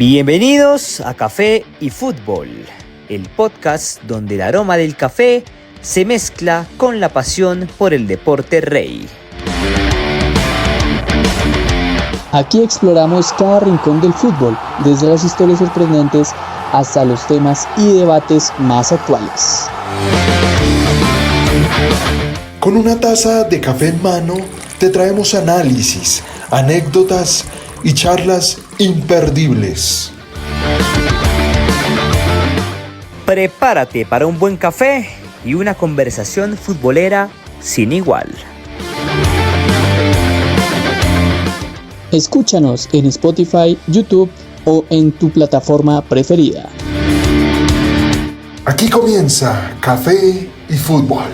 Bienvenidos a Café y Fútbol, el podcast donde el aroma del café se mezcla con la pasión por el deporte rey. Aquí exploramos cada rincón del fútbol, desde las historias sorprendentes hasta los temas y debates más actuales. Con una taza de café en mano, te traemos análisis, anécdotas y charlas imperdibles. Prepárate para un buen café y una conversación futbolera sin igual. Escúchanos en Spotify, YouTube o en tu plataforma preferida. Aquí comienza Café y Fútbol.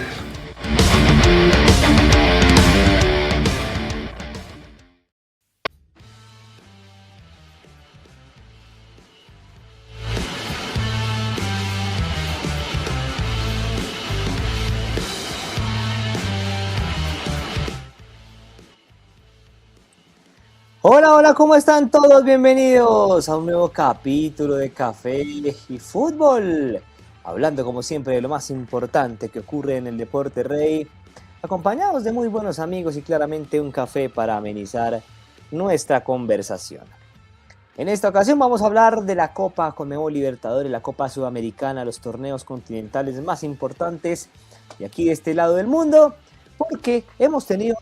Hola, ¿cómo están todos? Bienvenidos a un nuevo capítulo de Café y Fútbol. Hablando como siempre de lo más importante que ocurre en el deporte rey, acompañados de muy buenos amigos y claramente un café para amenizar nuestra conversación. En esta ocasión vamos a hablar de la Copa Conmebol Libertadores, la Copa Sudamericana, los torneos continentales más importantes de aquí de este lado del mundo, porque hemos tenido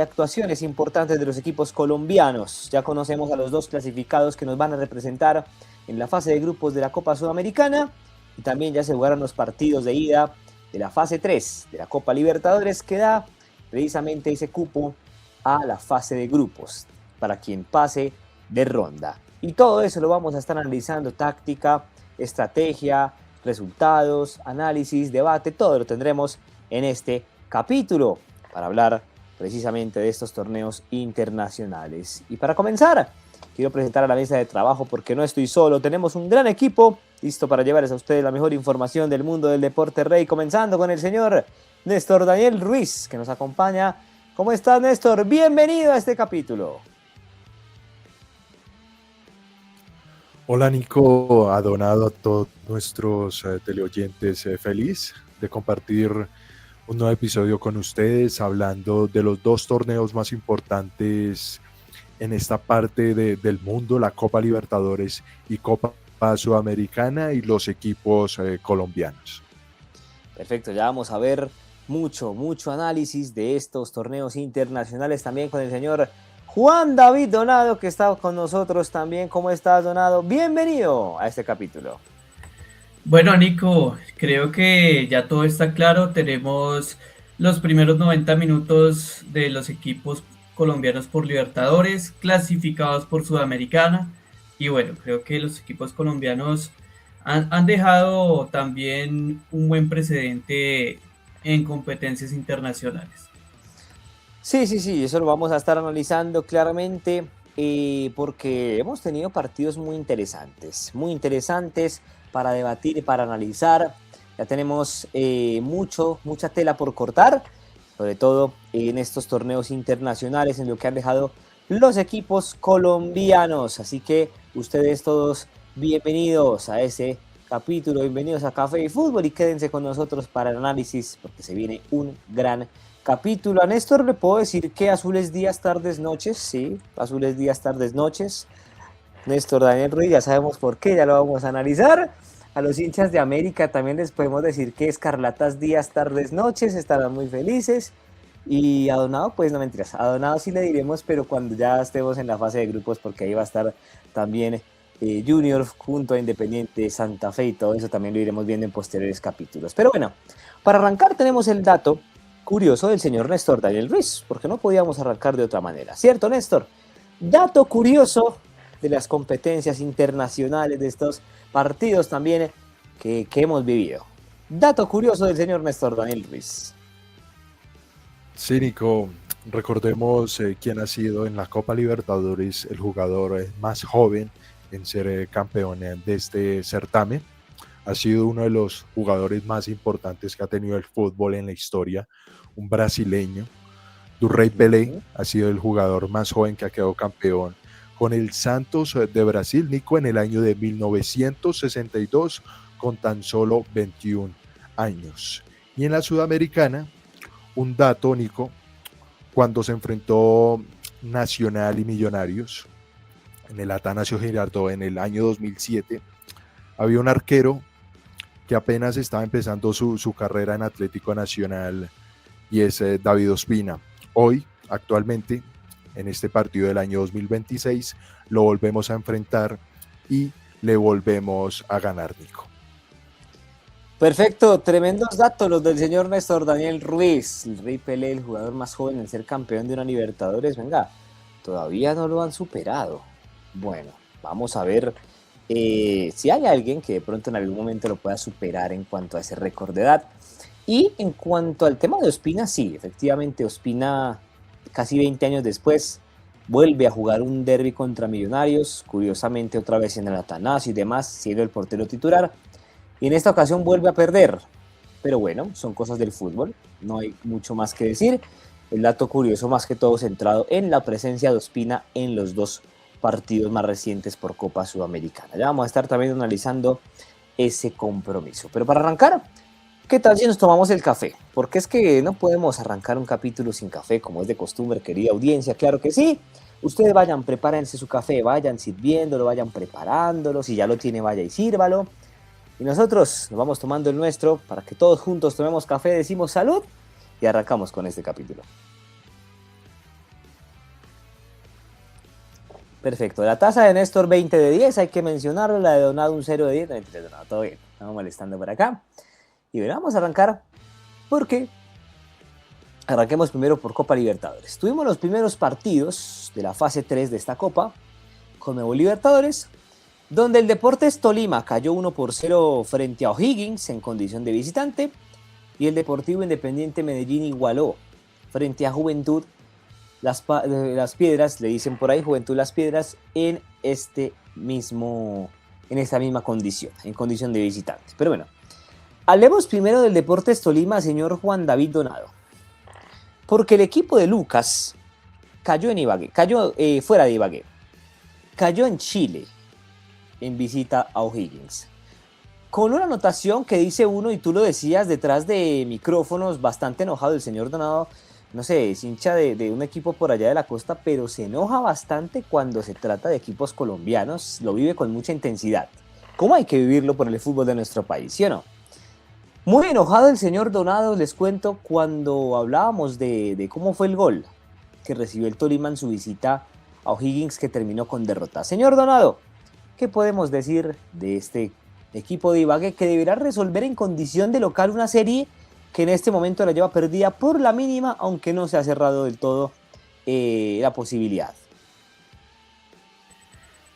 actuaciones importantes de los equipos colombianos. Ya conocemos a los dos clasificados que nos van a representar en la fase de grupos de la Copa Sudamericana y también ya se jugaron los partidos de ida de la fase 3 de la Copa Libertadores que da precisamente ese cupo a la fase de grupos para quien pase de ronda. Y todo eso lo vamos a estar analizando, táctica, estrategia, resultados, análisis, debate, todo lo tendremos en este capítulo para hablar precisamente de estos torneos internacionales. Y para comenzar, quiero presentar a la mesa de trabajo porque no estoy solo, tenemos un gran equipo listo para llevarles a ustedes la mejor información del mundo del deporte rey, comenzando con el señor Néstor Daniel Ruiz, que nos acompaña. ¿Cómo estás, Néstor? Bienvenido a este capítulo. Hola Nico, a Donado, a todos nuestros teleoyentes, feliz de compartir un nuevo episodio con ustedes, hablando de los dos torneos más importantes en esta parte del mundo, la Copa Libertadores y Copa Sudamericana y los equipos colombianos. Perfecto, ya vamos a ver mucho análisis de estos torneos internacionales también con el señor Juan David Donado, que está con nosotros también. ¿Cómo estás, Donado? Bienvenido a este capítulo. Bueno, Nico, creo que ya todo está claro. Tenemos los primeros 90 minutos de los equipos colombianos por Libertadores, clasificados por Sudamericana. Y bueno, creo que los equipos colombianos han dejado también un buen precedente en competencias internacionales. Sí, eso lo vamos a estar analizando claramente porque hemos tenido partidos muy interesantes para debatir y para analizar. Ya tenemos mucha tela por cortar, sobre todo en estos torneos internacionales en lo que han dejado los equipos colombianos. Así que ustedes todos bienvenidos a ese capítulo, bienvenidos a Café y Fútbol y quédense con nosotros para el análisis porque se viene un gran capítulo. A Néstor le puedo decir que azules días, tardes, noches, sí, azules días, tardes, noches. Néstor Daniel Ruiz, ya sabemos por qué, ya lo vamos a analizar. A los hinchas de América también les podemos decir que escarlatas días, tardes, noches, estarán muy felices. Y a Donado, pues no mentiras, a Donado sí le diremos, pero cuando ya estemos en la fase de grupos, porque ahí va a estar también Junior junto a Independiente, Santa Fe y todo eso también lo iremos viendo en posteriores capítulos. Pero bueno, para arrancar tenemos el dato curioso del señor Néstor Daniel Ruiz, porque no podíamos arrancar de otra manera, ¿cierto, Néstor? Dato curioso de las competencias internacionales, de estos partidos también que hemos vivido. Dato curioso del señor Néstor Daniel Ruiz. Sí, Nico, recordemos quién ha sido en la Copa Libertadores el jugador más joven en ser campeón de este certamen. Ha sido uno de los jugadores más importantes que ha tenido el fútbol en la historia, un brasileño. Durrey Pelé ha sido el jugador más joven que ha quedado campeón con el Santos de Brasil, Nico, en el año de 1962, con tan solo 21 años. Y en la Sudamericana, un dato, Nico, cuando se enfrentó Nacional y Millonarios, en el Atanasio Girardot en el año 2007, había un arquero que apenas estaba empezando su carrera en Atlético Nacional, y es David Ospina. Hoy, actualmente, en este partido del año 2026, lo volvemos a enfrentar y le volvemos a ganar, Nico. Perfecto, tremendos datos los del señor Néstor Daniel Ruiz, el Rey Pelé, el jugador más joven en ser campeón de una Libertadores. Venga, todavía no lo han superado. Bueno, vamos a ver si hay alguien que de pronto en algún momento lo pueda superar en cuanto a ese récord de edad. Y en cuanto al tema de Ospina, sí, efectivamente Ospina, casi 20 años después, vuelve a jugar un derbi contra Millonarios, curiosamente otra vez en el Atanasio y demás, siendo el portero titular. Y en esta ocasión vuelve a perder. Pero bueno, son cosas del fútbol, no hay mucho más que decir. El dato curioso más que todo centrado en la presencia de Ospina en los dos partidos más recientes por Copa Sudamericana. Ya vamos a estar también analizando ese compromiso. Pero para arrancar, ¿qué tal si nos tomamos el café? Porque es que no podemos arrancar un capítulo sin café, como es de costumbre, querida audiencia. Claro que sí. Ustedes vayan, prepárense su café, vayan sirviéndolo, vayan preparándolo. Si ya lo tiene, vaya y sírvalo. Y nosotros nos vamos tomando el nuestro para que todos juntos tomemos café, decimos salud y arrancamos con este capítulo. Perfecto, la taza de Néstor 20 de 10, hay que mencionarlo, la de Donado un 0 de 10, no, mentira, Donado, todo bien, estamos molestando por acá. Y bueno, vamos a arrancar porque arranquemos primero por Copa Libertadores. Tuvimos los primeros partidos de la fase 3 de esta Copa, Conmebol Libertadores, donde el Deportes Tolima cayó 1-0 frente a O'Higgins en condición de visitante, y el Deportivo Independiente Medellín igualó frente a Juventud Las Piedras, le dicen por ahí Juventud Las Piedras, en esta misma condición, en condición de visitante. Pero bueno, hablemos primero del Deportes Tolima, señor Juan David Donado, porque el equipo de Lucas cayó en Ibagué, fuera de Ibagué, cayó en Chile, en visita a O'Higgins, con una anotación que dice uno, y tú lo decías detrás de micrófonos, bastante enojado el señor Donado. No sé, es hincha de un equipo por allá de la costa, pero se enoja bastante cuando se trata de equipos colombianos, lo vive con mucha intensidad. ¿Cómo hay que vivirlo por el fútbol de nuestro país, sí o no? Muy enojado el señor Donado, les cuento, cuando hablábamos de cómo fue el gol que recibió el Tolima en su visita a O'Higgins, que terminó con derrota. Señor Donado, ¿qué podemos decir de este equipo de Ibagué que deberá resolver en condición de local una serie que en este momento la lleva perdida por la mínima, aunque no se ha cerrado del todo la posibilidad?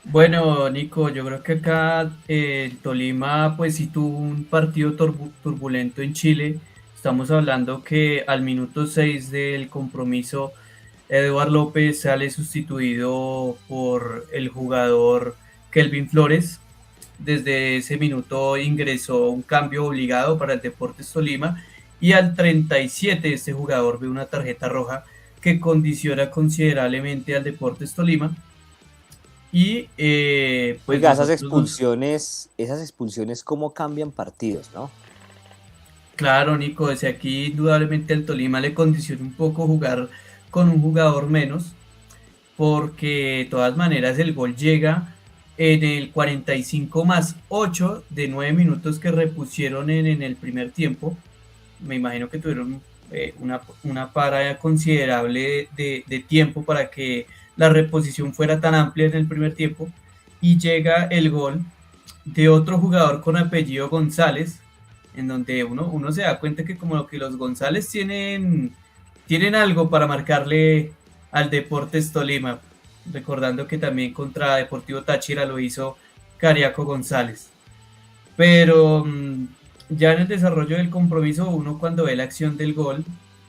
Bueno, Nico, yo creo que acá el Tolima pues sí tuvo un partido turbulento en Chile. Estamos hablando que al minuto 6 del compromiso, Eduard López sale sustituido por el jugador Kelvin Flores. Desde ese minuto ingresó un cambio obligado para el Deportes Tolima, y al 37 este jugador ve una tarjeta roja que condiciona considerablemente al Deportes Tolima. Y pues oiga, esas expulsiones cómo cambian partidos, ¿no? Claro, Nico, desde aquí indudablemente al Tolima le condiciona un poco jugar con un jugador menos, porque de todas maneras el gol llega en el 45+8 de 9 minutos que repusieron en el primer tiempo. Me imagino que tuvieron una para considerable de tiempo para que la reposición fuera tan amplia en el primer tiempo, y llega el gol de otro jugador con apellido González, en donde uno se da cuenta que como que los González tienen algo para marcarle al Deportes Tolima, recordando que también contra Deportivo Táchira lo hizo Cariaco González. Pero ya en el desarrollo del compromiso, uno cuando ve la acción del gol,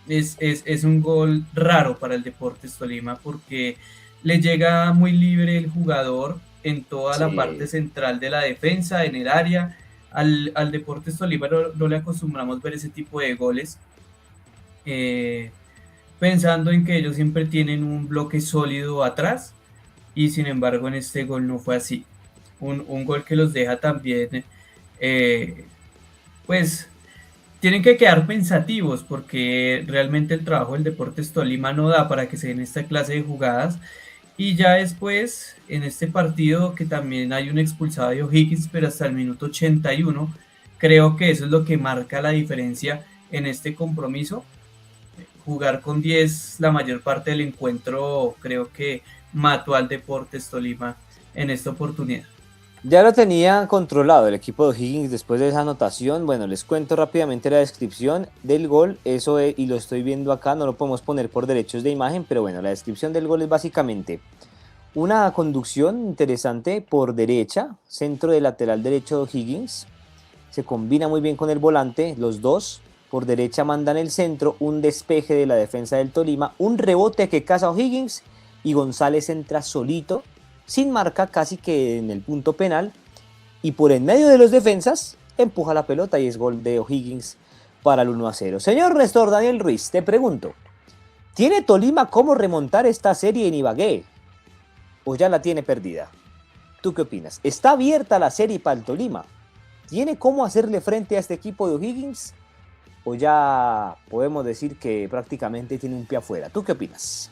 es un gol raro para el Deportes Tolima, porque le llega muy libre el jugador en toda la parte central de la defensa, en el área. Al Deportes Tolima no le acostumbramos ver ese tipo de goles, pensando en que ellos siempre tienen un bloque sólido atrás, y sin embargo en este gol no fue así. Un gol que los deja también, pues tienen que quedar pensativos porque realmente el trabajo del Deportes Tolima no da para que se den esta clase de jugadas. Y ya después, en este partido, que también hay un expulsado de O'Higgins, pero hasta el minuto 81, creo que eso es lo que marca la diferencia en este compromiso. Jugar con 10 la mayor parte del encuentro, creo que mató al Deportes Tolima en esta oportunidad. Ya lo tenía controlado el equipo de O'Higgins después de esa anotación. Bueno, les cuento rápidamente la descripción del gol. Eso es, y lo estoy viendo acá, no lo podemos poner por derechos de imagen, pero bueno, la descripción del gol es básicamente una conducción interesante por derecha, centro de lateral derecho de O'Higgins. Se combina muy bien con el volante, los dos. Por derecha mandan el centro, un despeje de la defensa del Tolima, un rebote que caza O'Higgins y González entra solito, sin marca, casi que en el punto penal, y por en medio de los defensas empuja la pelota y es gol de O'Higgins para el 1-0. Señor Néstor Daniel Ruiz, te pregunto, ¿tiene Tolima cómo remontar esta serie en Ibagué? ¿O ya la tiene perdida? ¿Tú qué opinas? ¿Está abierta la serie para el Tolima? ¿Tiene cómo hacerle frente a este equipo de O'Higgins? ¿O ya podemos decir que prácticamente tiene un pie afuera? ¿Tú qué opinas?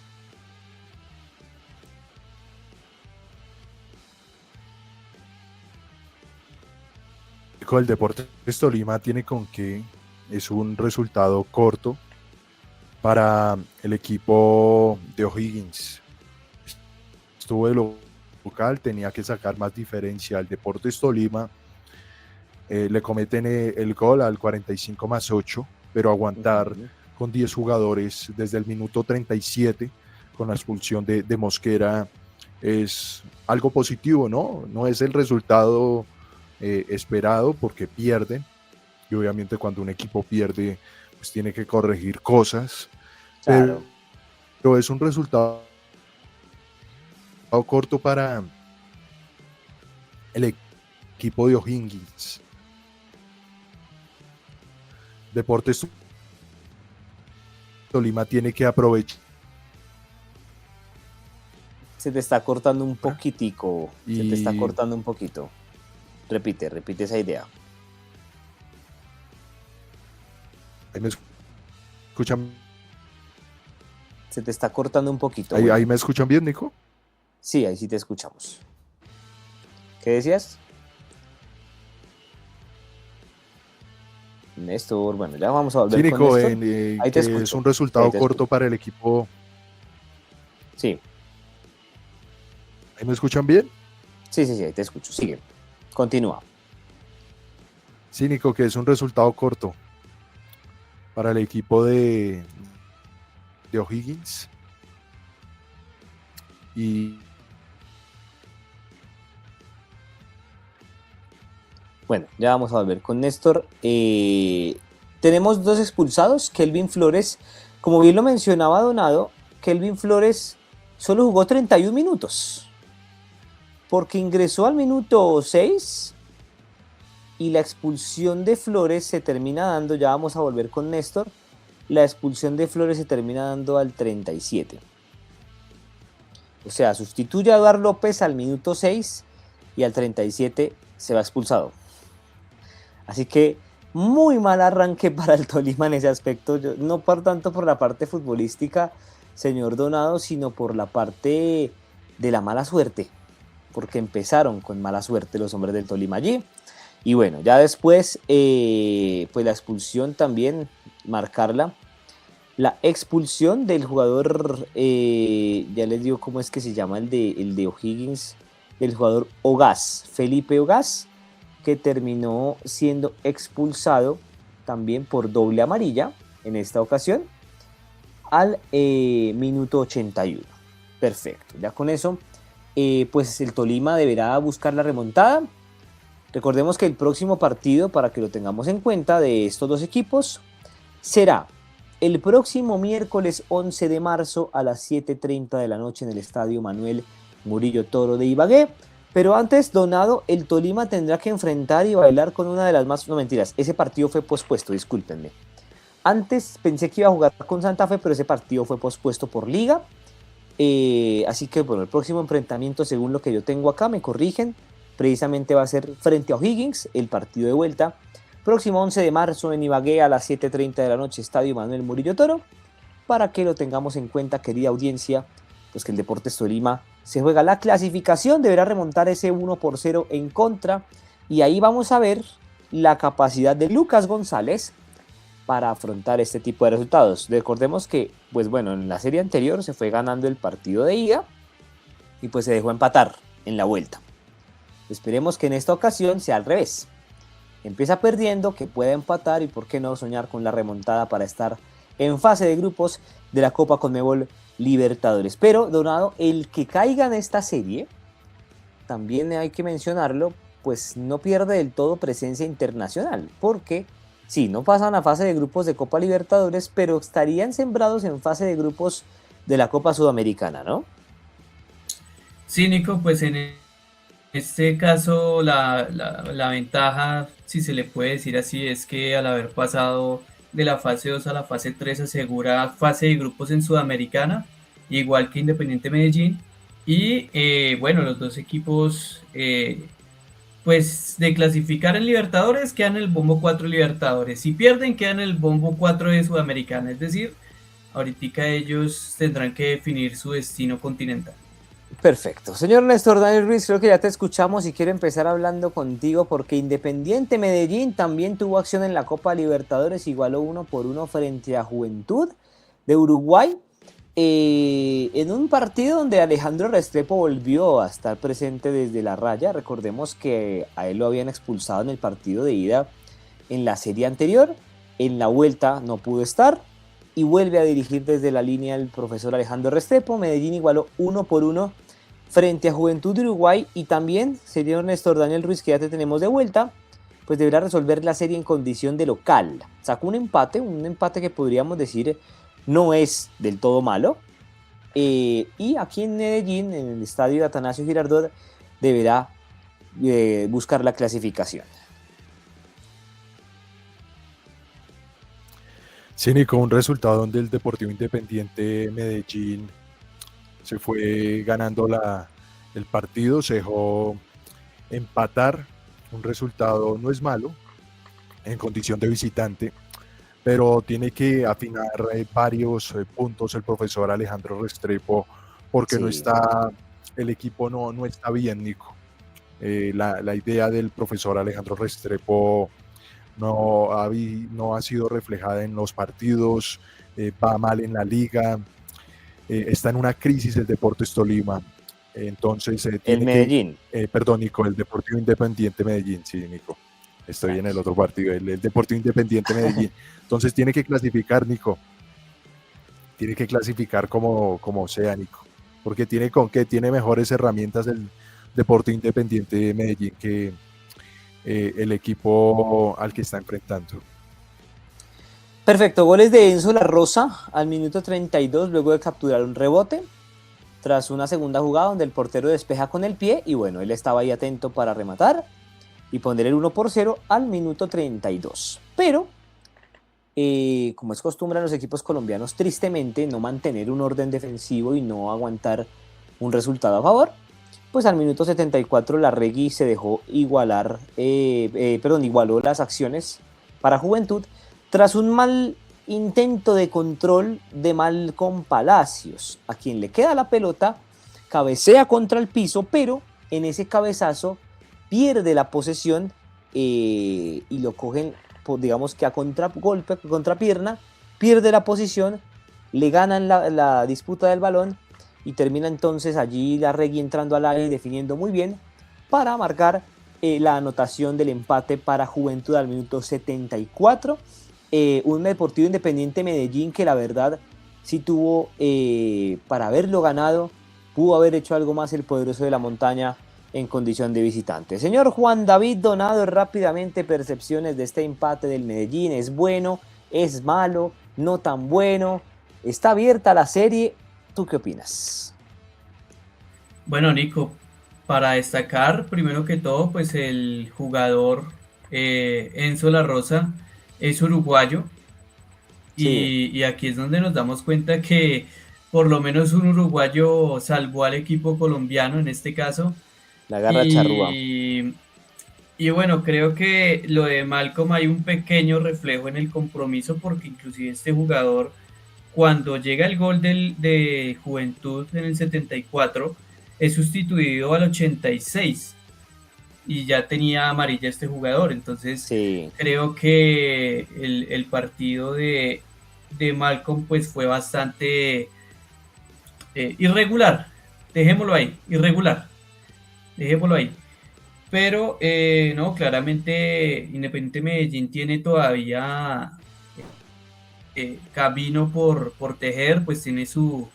El Deportes Tolima tiene con que es un resultado corto para el equipo de O'Higgins. Estuvo de local, tenía que sacar más diferencia. Al Deportes Tolima le cometen el gol al 45+8, pero aguantar con 10 jugadores desde el minuto 37 con la expulsión de Mosquera es algo positivo, ¿no? No es el resultado esperado porque pierden, y obviamente cuando un equipo pierde pues tiene que corregir cosas, Claro. pero es un resultado corto para el equipo de O'Higgins. Deportes Tolima tiene que aprovechar. Se te está cortando un poquitico, se te está Y- cortando un poquito. Repite esa idea. Ahí me escuchan, Se te está cortando un poquito. ahí, Bueno, ahí me escuchan bien, Nico. sí, ahí sí te escuchamos. ¿Qué decías? Néstor, bueno, ya vamos a volver Sí, con Nico, Néstor. Ahí te que escucho. es un resultado Ahí te corto escucho. para el equipo. Sí, ¿Ahí me escuchan bien? sí, ahí te escucho. Sigue. Continúa. Sí, Nico, que es un resultado corto para el equipo de O'Higgins. Y Bueno, ya vamos a volver con Néstor. Tenemos dos expulsados. Kelvin Flores, como bien lo mencionaba Donado, Kelvin Flores solo jugó 31 minutos. Porque ingresó al minuto 6 y la expulsión de Flores se termina dando, ya vamos a volver con Néstor, la expulsión de Flores se termina dando al 37. O sea, sustituye a Eduardo López al minuto 6 y al 37 se va expulsado. Así que muy mal arranque para el Tolima en ese aspecto, no por tanto por la parte futbolística, señor Donado, sino por la parte de la mala suerte, porque empezaron con mala suerte los hombres del Tolima allí. Y bueno, ya después, pues la expulsión también, marcarla. La expulsión del jugador, ya les digo cómo es que se llama el de O'Higgins, del jugador Ogaz, Felipe Ogaz, que terminó siendo expulsado también por doble amarilla en esta ocasión al minuto 81. Perfecto, ya con eso, pues el Tolima deberá buscar la remontada. Recordemos que el próximo partido, para que lo tengamos en cuenta, de estos dos equipos, será el próximo miércoles 11 de marzo a las 7:30 de la noche en el Estadio Manuel Murillo Toro de Ibagué. Pero antes, Donado, el Tolima tendrá que enfrentar y bailar con una de las más... No, mentiras, ese partido fue pospuesto, discúlpenme. Antes pensé que iba a jugar con Santa Fe, pero ese partido fue pospuesto por Liga. Así que bueno, el próximo enfrentamiento, según lo que yo tengo acá, me corrigen, precisamente va a ser frente a O'Higgins, el partido de vuelta. Próximo 11 de marzo en Ibagué a las 7:30 de la noche, Estadio Manuel Murillo Toro, para que lo tengamos en cuenta, querida audiencia, pues que el Deportes Tolima se juega la clasificación, deberá remontar ese 1-0 en contra, y ahí vamos a ver la capacidad de Lucas González para afrontar este tipo de resultados. Recordemos que, pues bueno, en la serie anterior se fue ganando el partido de ida y pues se dejó empatar en la vuelta. Esperemos que en esta ocasión sea al revés. Empieza perdiendo, que pueda empatar y por qué no soñar con la remontada para estar en fase de grupos de la Copa Conmebol Libertadores. Pero, Donado, el que caiga en esta serie, también hay que mencionarlo, pues no pierde del todo presencia internacional, porque sí, no pasan a fase de grupos de Copa Libertadores, pero estarían sembrados en fase de grupos de la Copa Sudamericana, ¿no? Sí, Nico, pues en este caso la ventaja, si se le puede decir así, es que al haber pasado de la fase 2 a la fase 3 asegura fase de grupos en Sudamericana, igual que Independiente Medellín. Y bueno, los dos equipos, pues de clasificar en Libertadores, quedan en el bombo 4 Libertadores. Si pierden, quedan en el bombo 4 de Sudamericana. Es decir, ahorita ellos tendrán que definir su destino continental. Perfecto. Señor Néstor Daniel Ruiz, creo que ya te escuchamos y quiero empezar hablando contigo porque Independiente Medellín también tuvo acción en la Copa Libertadores, igualó 1-1 frente a Juventud de Uruguay, en un partido donde Alejandro Restrepo volvió a estar presente desde la raya. Recordemos que a él lo habían expulsado en el partido de ida en la serie anterior, en la vuelta no pudo estar y vuelve a dirigir desde la línea el profesor Alejandro Restrepo. Medellín igualó 1-1 frente a Juventud de Uruguay y también, señor Néstor Daniel Ruiz, que ya te tenemos de vuelta, pues deberá resolver la serie en condición de local. Sacó un empate que podríamos decir no es del todo malo, y aquí en Medellín, en el estadio Atanasio Girardot, deberá buscar la clasificación. Sí, Nico, un resultado donde el Deportivo Independiente Medellín se fue ganando el partido, se dejó empatar. Un resultado no es malo en condición de visitante, pero tiene que afinar varios puntos el profesor Alejandro Restrepo, porque Sí. el equipo no está bien, Nico. La idea del profesor Alejandro Restrepo no ha sido reflejada en los partidos, va mal en la liga, está en una crisis el Deportes Tolima. Entonces El Medellín. perdón, Nico, el Deportivo Independiente Medellín, sí, Nico. Estoy en el otro partido, el Deportivo Independiente Medellín. Entonces tiene que clasificar, Nico. Tiene que clasificar como sea, Nico. Porque tiene mejores herramientas el Deportivo Independiente Medellín que el equipo al que está enfrentando. Perfecto, goles de Enzo La Rosa al minuto 32 luego de capturar un rebote tras una segunda jugada donde el portero despeja con el pie y bueno, él estaba ahí atento para rematar y poner el 1-0 al minuto 32. Pero, como es costumbre en los equipos colombianos, tristemente no mantener un orden defensivo y no aguantar un resultado a favor, pues al minuto 74 Larregui se dejó igualó las acciones para Juventud tras un mal intento de control de Malcom Palacios, a quien le queda la pelota, cabecea contra el piso, pero en ese cabezazo pierde la posesión y lo cogen, digamos que a contragolpe, contrapierna, pierde la posición, le ganan la disputa del balón y termina entonces allí Larregui entrando al área y definiendo muy bien para marcar la anotación del empate para Juventud al minuto 74. Un Deportivo Independiente Medellín que la verdad sí tuvo para haberlo ganado, pudo haber hecho algo más el poderoso de la montaña en condición de visitante. Señor Juan David Donado, rápidamente percepciones de este empate del Medellín. ¿Es bueno? ¿Es malo? ¿No tan bueno? ¿Está abierta la serie? ¿Tú qué opinas? Bueno, Nico, para destacar, primero que todo, pues el jugador Enzo La Rosa es uruguayo Sí. y aquí es donde nos damos cuenta que por lo menos un uruguayo salvó al equipo colombiano en este caso. La garra charrúa. Y bueno, creo que lo de Malcolm hay un pequeño reflejo en el compromiso porque inclusive este jugador, cuando llega el gol de Juventud en el 74, es sustituido al 86 y ya tenía amarilla este jugador. Entonces Sí. creo que el partido de Malcolm pues fue bastante irregular. Dejémoslo ahí, irregular. Dejémoslo ahí. Pero no, claramente Independiente Medellín tiene todavía camino por tejer, pues tiene su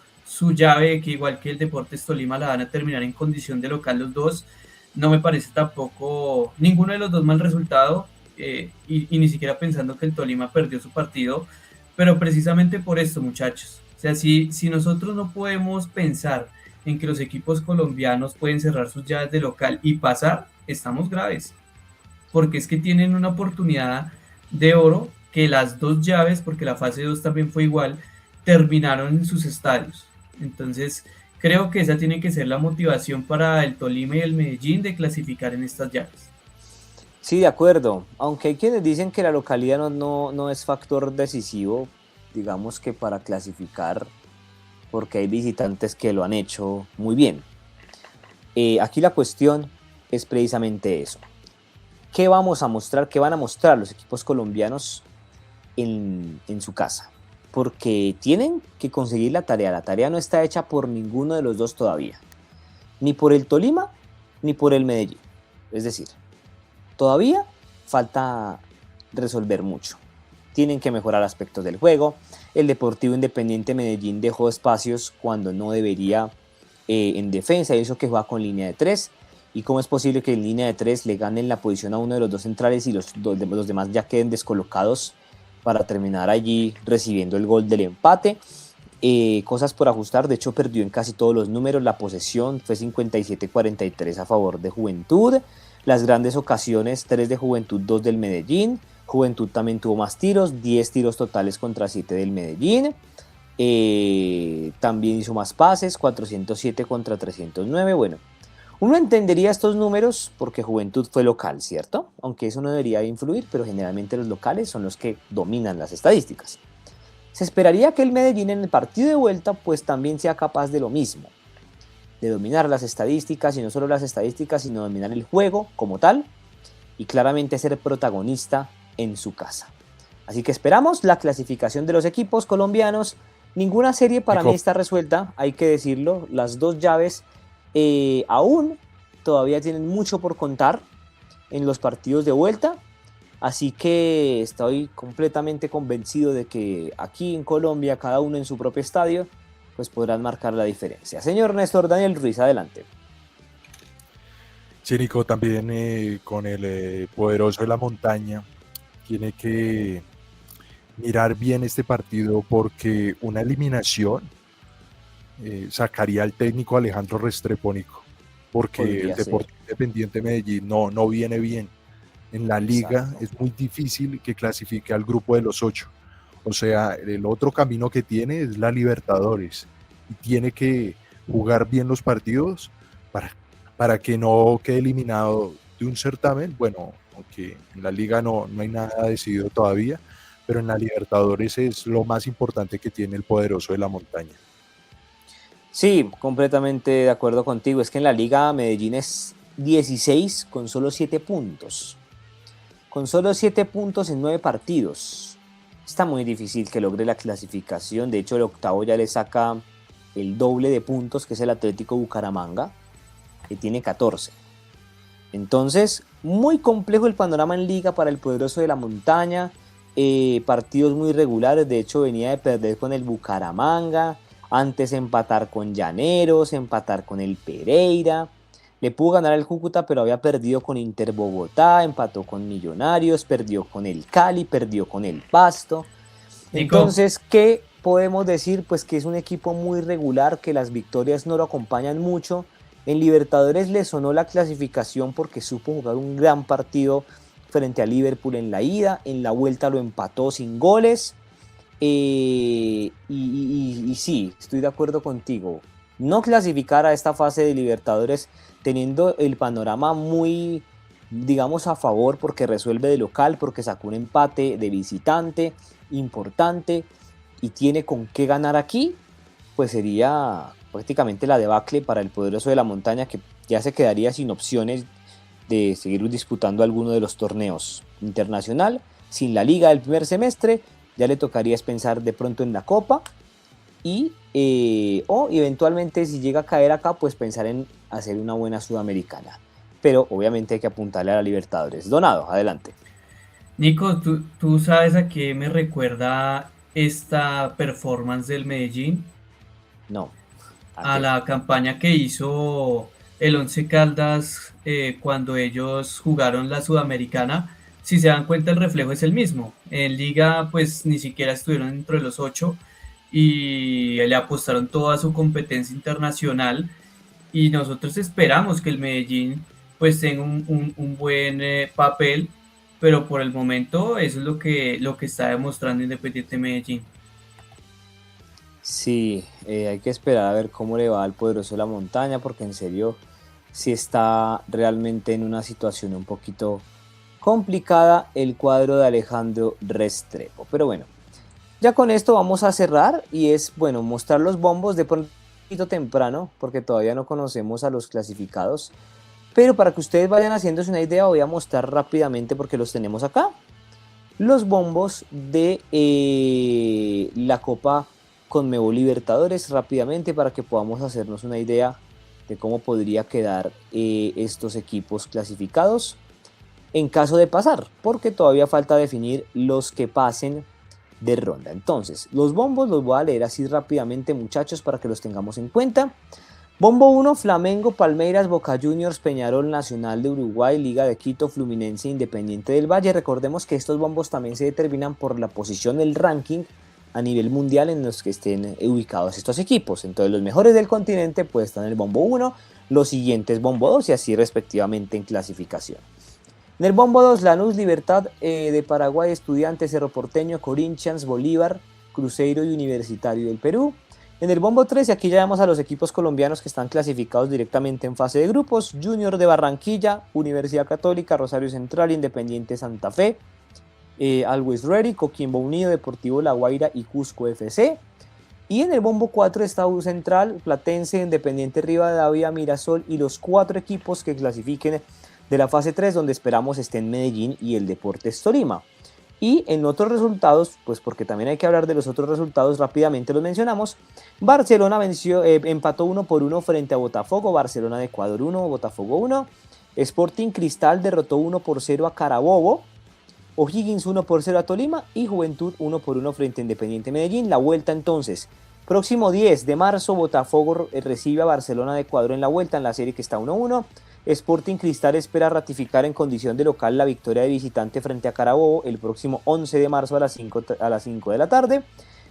llave, que igual que el Deportes Tolima la van a terminar en condición de local los dos. No me parece tampoco ninguno de los dos mal resultado, y ni siquiera pensando que el Tolima perdió su partido, pero precisamente por esto, muchachos. O sea, si nosotros no podemos pensar en que los equipos colombianos pueden cerrar sus llaves de local y pasar, estamos graves, porque es que tienen una oportunidad de oro que las dos llaves, porque la fase 2 también fue igual, terminaron en sus estadios. Entonces, creo que esa tiene que ser la motivación para el Tolima y el Medellín de clasificar en estas llaves. Sí, de acuerdo. Aunque hay quienes dicen que la localidad no es factor decisivo, digamos que para clasificar, porque hay visitantes que lo han hecho muy bien. Aquí la cuestión es precisamente eso. ¿Qué vamos a mostrar? ¿Qué van a mostrar los equipos colombianos en su casa? Porque tienen que conseguir la tarea. La tarea no está hecha por ninguno de los dos todavía. Ni por el Tolima, ni por el Medellín. Es decir, todavía falta resolver mucho. Tienen que mejorar aspectos del juego. El Deportivo Independiente Medellín dejó espacios cuando no debería en defensa. Hizo que juega con línea de 3. ¿Y cómo es posible que en línea de 3 le ganen la posición a uno de los dos centrales y los demás ya queden descolocados para terminar allí recibiendo el gol del empate? Cosas por ajustar. De hecho, perdió en casi todos los números. La posesión fue 57-43 a favor de Juventud. Las grandes ocasiones, 3 de Juventud, 2 del Medellín. Juventud también tuvo más tiros, 10 tiros totales contra 7 del Medellín. También hizo más pases, 407 contra 309. Bueno, uno entendería estos números porque Juventud fue local, ¿cierto? Aunque eso no debería influir, pero generalmente los locales son los que dominan las estadísticas. Se esperaría que el Medellín en el partido de vuelta pues también sea capaz de lo mismo, de dominar las estadísticas, y no solo las estadísticas, sino dominar el juego como tal, y claramente ser protagonista en su casa. Así que esperamos la clasificación de los equipos colombianos. Ninguna serie para mí está resuelta, hay que decirlo. Las dos llaves aún todavía tienen mucho por contar en los partidos de vuelta. Así que estoy completamente convencido de que aquí en Colombia, cada uno en su propio estadio, pues podrán marcar la diferencia. Señor Néstor Daniel Ruiz, adelante. Sí, Nico, también con el poderoso de la montaña, tiene que mirar bien este partido porque una eliminación sacaría al técnico Alejandro Restrepo, porque el Deportivo Independiente Medellín no viene bien. En la liga Exacto. Es muy difícil que clasifique al grupo de los 8. O sea, el otro camino que tiene es la Libertadores y tiene que jugar bien los partidos para que no quede eliminado de un certamen. Bueno, aunque en la liga no hay nada decidido todavía, pero en la Libertadores es lo más importante que tiene el poderoso de la montaña. Sí, completamente de acuerdo contigo. Es que en la liga Medellín es 16 con solo 7 puntos. Con solo 7 puntos en 9 partidos. Está muy difícil que logre la clasificación. De hecho, el octavo ya le saca el doble de puntos, que es el Atlético Bucaramanga, que tiene 14. Entonces, muy complejo el panorama en liga para el poderoso de la montaña. Partidos muy regulares. De hecho, venía de perder con el Bucaramanga. Antes empatar con Llaneros, empatar con el Pereira. Le pudo ganar al Cúcuta, pero había perdido con Inter Bogotá, empató con Millonarios, perdió con el Cali, perdió con el Pasto. Entonces, ¿qué podemos decir? Pues que es un equipo muy regular, que las victorias no lo acompañan mucho. En Libertadores le sonó la clasificación porque supo jugar un gran partido frente a Liverpool en la ida. En la vuelta lo empató sin goles. Y sí, estoy de acuerdo contigo. No clasificar a esta fase de Libertadores teniendo el panorama muy, digamos, a favor porque resuelve de local, porque sacó un empate de visitante importante y tiene con qué ganar aquí, pues sería prácticamente la debacle para el poderoso de la montaña, que ya se quedaría sin opciones de seguir disputando alguno de los torneos internacional, sin la liga del primer semestre. Ya le tocaría pensar de pronto en la Copa y o eventualmente si llega a caer acá, pues pensar en hacer una buena Sudamericana. Pero obviamente hay que apuntarle a la Libertadores. Donado, adelante. Nico, ¿tú sabes a qué me recuerda esta performance del Medellín? No, ¿a A qué? la campaña que hizo el Once Caldas cuando ellos jugaron la Sudamericana. Si se dan cuenta, el reflejo es el mismo. En Liga, pues ni siquiera estuvieron dentro de los 8 y le apostaron toda su competencia internacional. Y nosotros esperamos que el Medellín pues tenga un buen papel, pero por el momento eso es lo que está demostrando Independiente Medellín. Sí, hay que esperar a ver cómo le va al poderoso de la montaña, porque en serio sí está realmente en una situación un poquito complicada el cuadro de Alejandro Restrepo. Pero bueno, ya con esto vamos a cerrar y es, bueno, mostrar los bombos de pronto un poquito temprano, porque todavía no conocemos a los clasificados. Pero para que ustedes vayan haciéndose una idea, voy a mostrar rápidamente, porque los tenemos acá, los bombos de la Copa Conmebol Libertadores rápidamente para que podamos hacernos una idea de cómo podría quedar estos equipos clasificados en caso de pasar, porque todavía falta definir los que pasen de ronda. Entonces, los bombos los voy a leer así rápidamente, muchachos, para que los tengamos en cuenta. Bombo 1, Flamengo, Palmeiras, Boca Juniors, Peñarol, Nacional de Uruguay, Liga de Quito, Fluminense, Independiente del Valle. Recordemos que estos bombos también se determinan por la posición del ranking a nivel mundial en los que estén ubicados estos equipos. Entonces los mejores del continente pues están en el bombo 1, los siguientes bombo 2 y así respectivamente en clasificación. En el bombo 2, Lanús, Libertad de Paraguay, Estudiantes, Cerro Porteño, Corinthians, Bolívar, Cruzeiro y Universitario del Perú. En el bombo 3, y aquí ya vemos a los equipos colombianos que están clasificados directamente en fase de grupos: Junior de Barranquilla, Universidad Católica, Rosario Central, Independiente Santa Fe, Always Ready, Coquimbo Unido, Deportivo La Guaira y Cusco FC. Y en el bombo 4 está U Central, Platense, Independiente Rivadavia, Mirasol y los 4 equipos que clasifiquen de la fase 3, donde esperamos estén Medellín y el Deportes Tolima. Y en otros resultados, pues porque también hay que hablar de los otros resultados, rápidamente los mencionamos. Barcelona empató 1-1 frente a Botafogo, Barcelona de Ecuador 1, Botafogo 1. Sporting Cristal derrotó 1-0 a Carabobo, O'Higgins 1-0 a Tolima y Juventud 1-1 frente a Independiente Medellín. La vuelta entonces, próximo 10 de marzo, Botafogo recibe a Barcelona de Ecuador en la vuelta, en la serie que está 1-1. Sporting Cristal espera ratificar en condición de local la victoria de visitante frente a Carabobo el próximo 11 de marzo a las 5 de la tarde.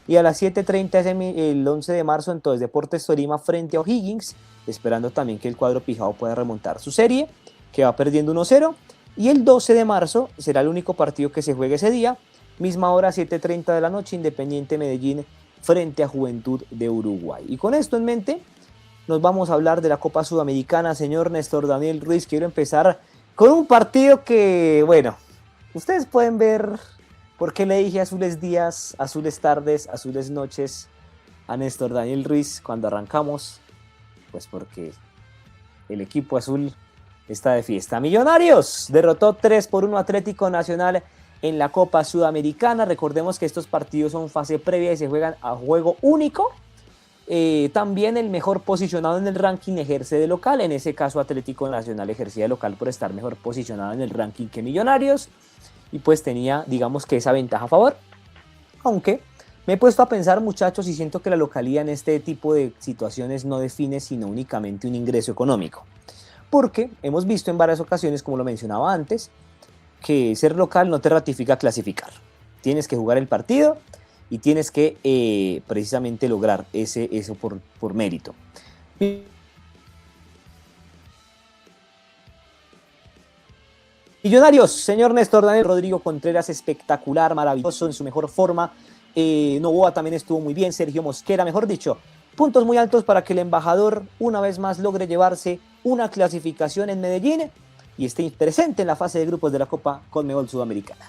Y a las 7:30 el 11 de marzo, entonces Deportes Tolima frente a O'Higgins, esperando también que el cuadro pijao pueda remontar su serie, que va perdiendo 1-0. Y el 12 de marzo será el único partido que se juegue ese día, misma hora, 7:30 de la noche, Independiente Medellín frente a Juventud de Uruguay. Y con esto en mente, nos vamos a hablar de la Copa Sudamericana, señor Néstor Daniel Ruiz. Quiero empezar con un partido que, bueno, ustedes pueden ver por qué le dije azules días, azules tardes, azules noches a Néstor Daniel Ruiz cuando arrancamos. Pues porque el equipo azul está de fiesta. Millonarios derrotó 3-1 Atlético Nacional en la Copa Sudamericana. Recordemos que estos partidos son fase previa y se juegan a juego único. También el mejor posicionado en el ranking ejerce de local. En ese caso Atlético Nacional ejercía de local por estar mejor posicionado en el ranking que Millonarios, y pues tenía, digamos, que esa ventaja a favor. Aunque me he puesto a pensar, muchachos, y siento que la localía en este tipo de situaciones no define sino únicamente un ingreso económico, porque hemos visto en varias ocasiones, como lo mencionaba antes, que ser local no te ratifica clasificar. Tienes que jugar el partido y tienes que precisamente lograr eso por mérito. Millonarios, señor Néstor Daniel. Rodrigo Contreras, espectacular, maravilloso, en su mejor forma, Novoa también estuvo muy bien, Sergio Mosquera, mejor dicho, puntos muy altos para que el embajador una vez más logre llevarse una clasificación en Medellín y esté presente en la fase de grupos de la Copa Conmebol Sudamericana.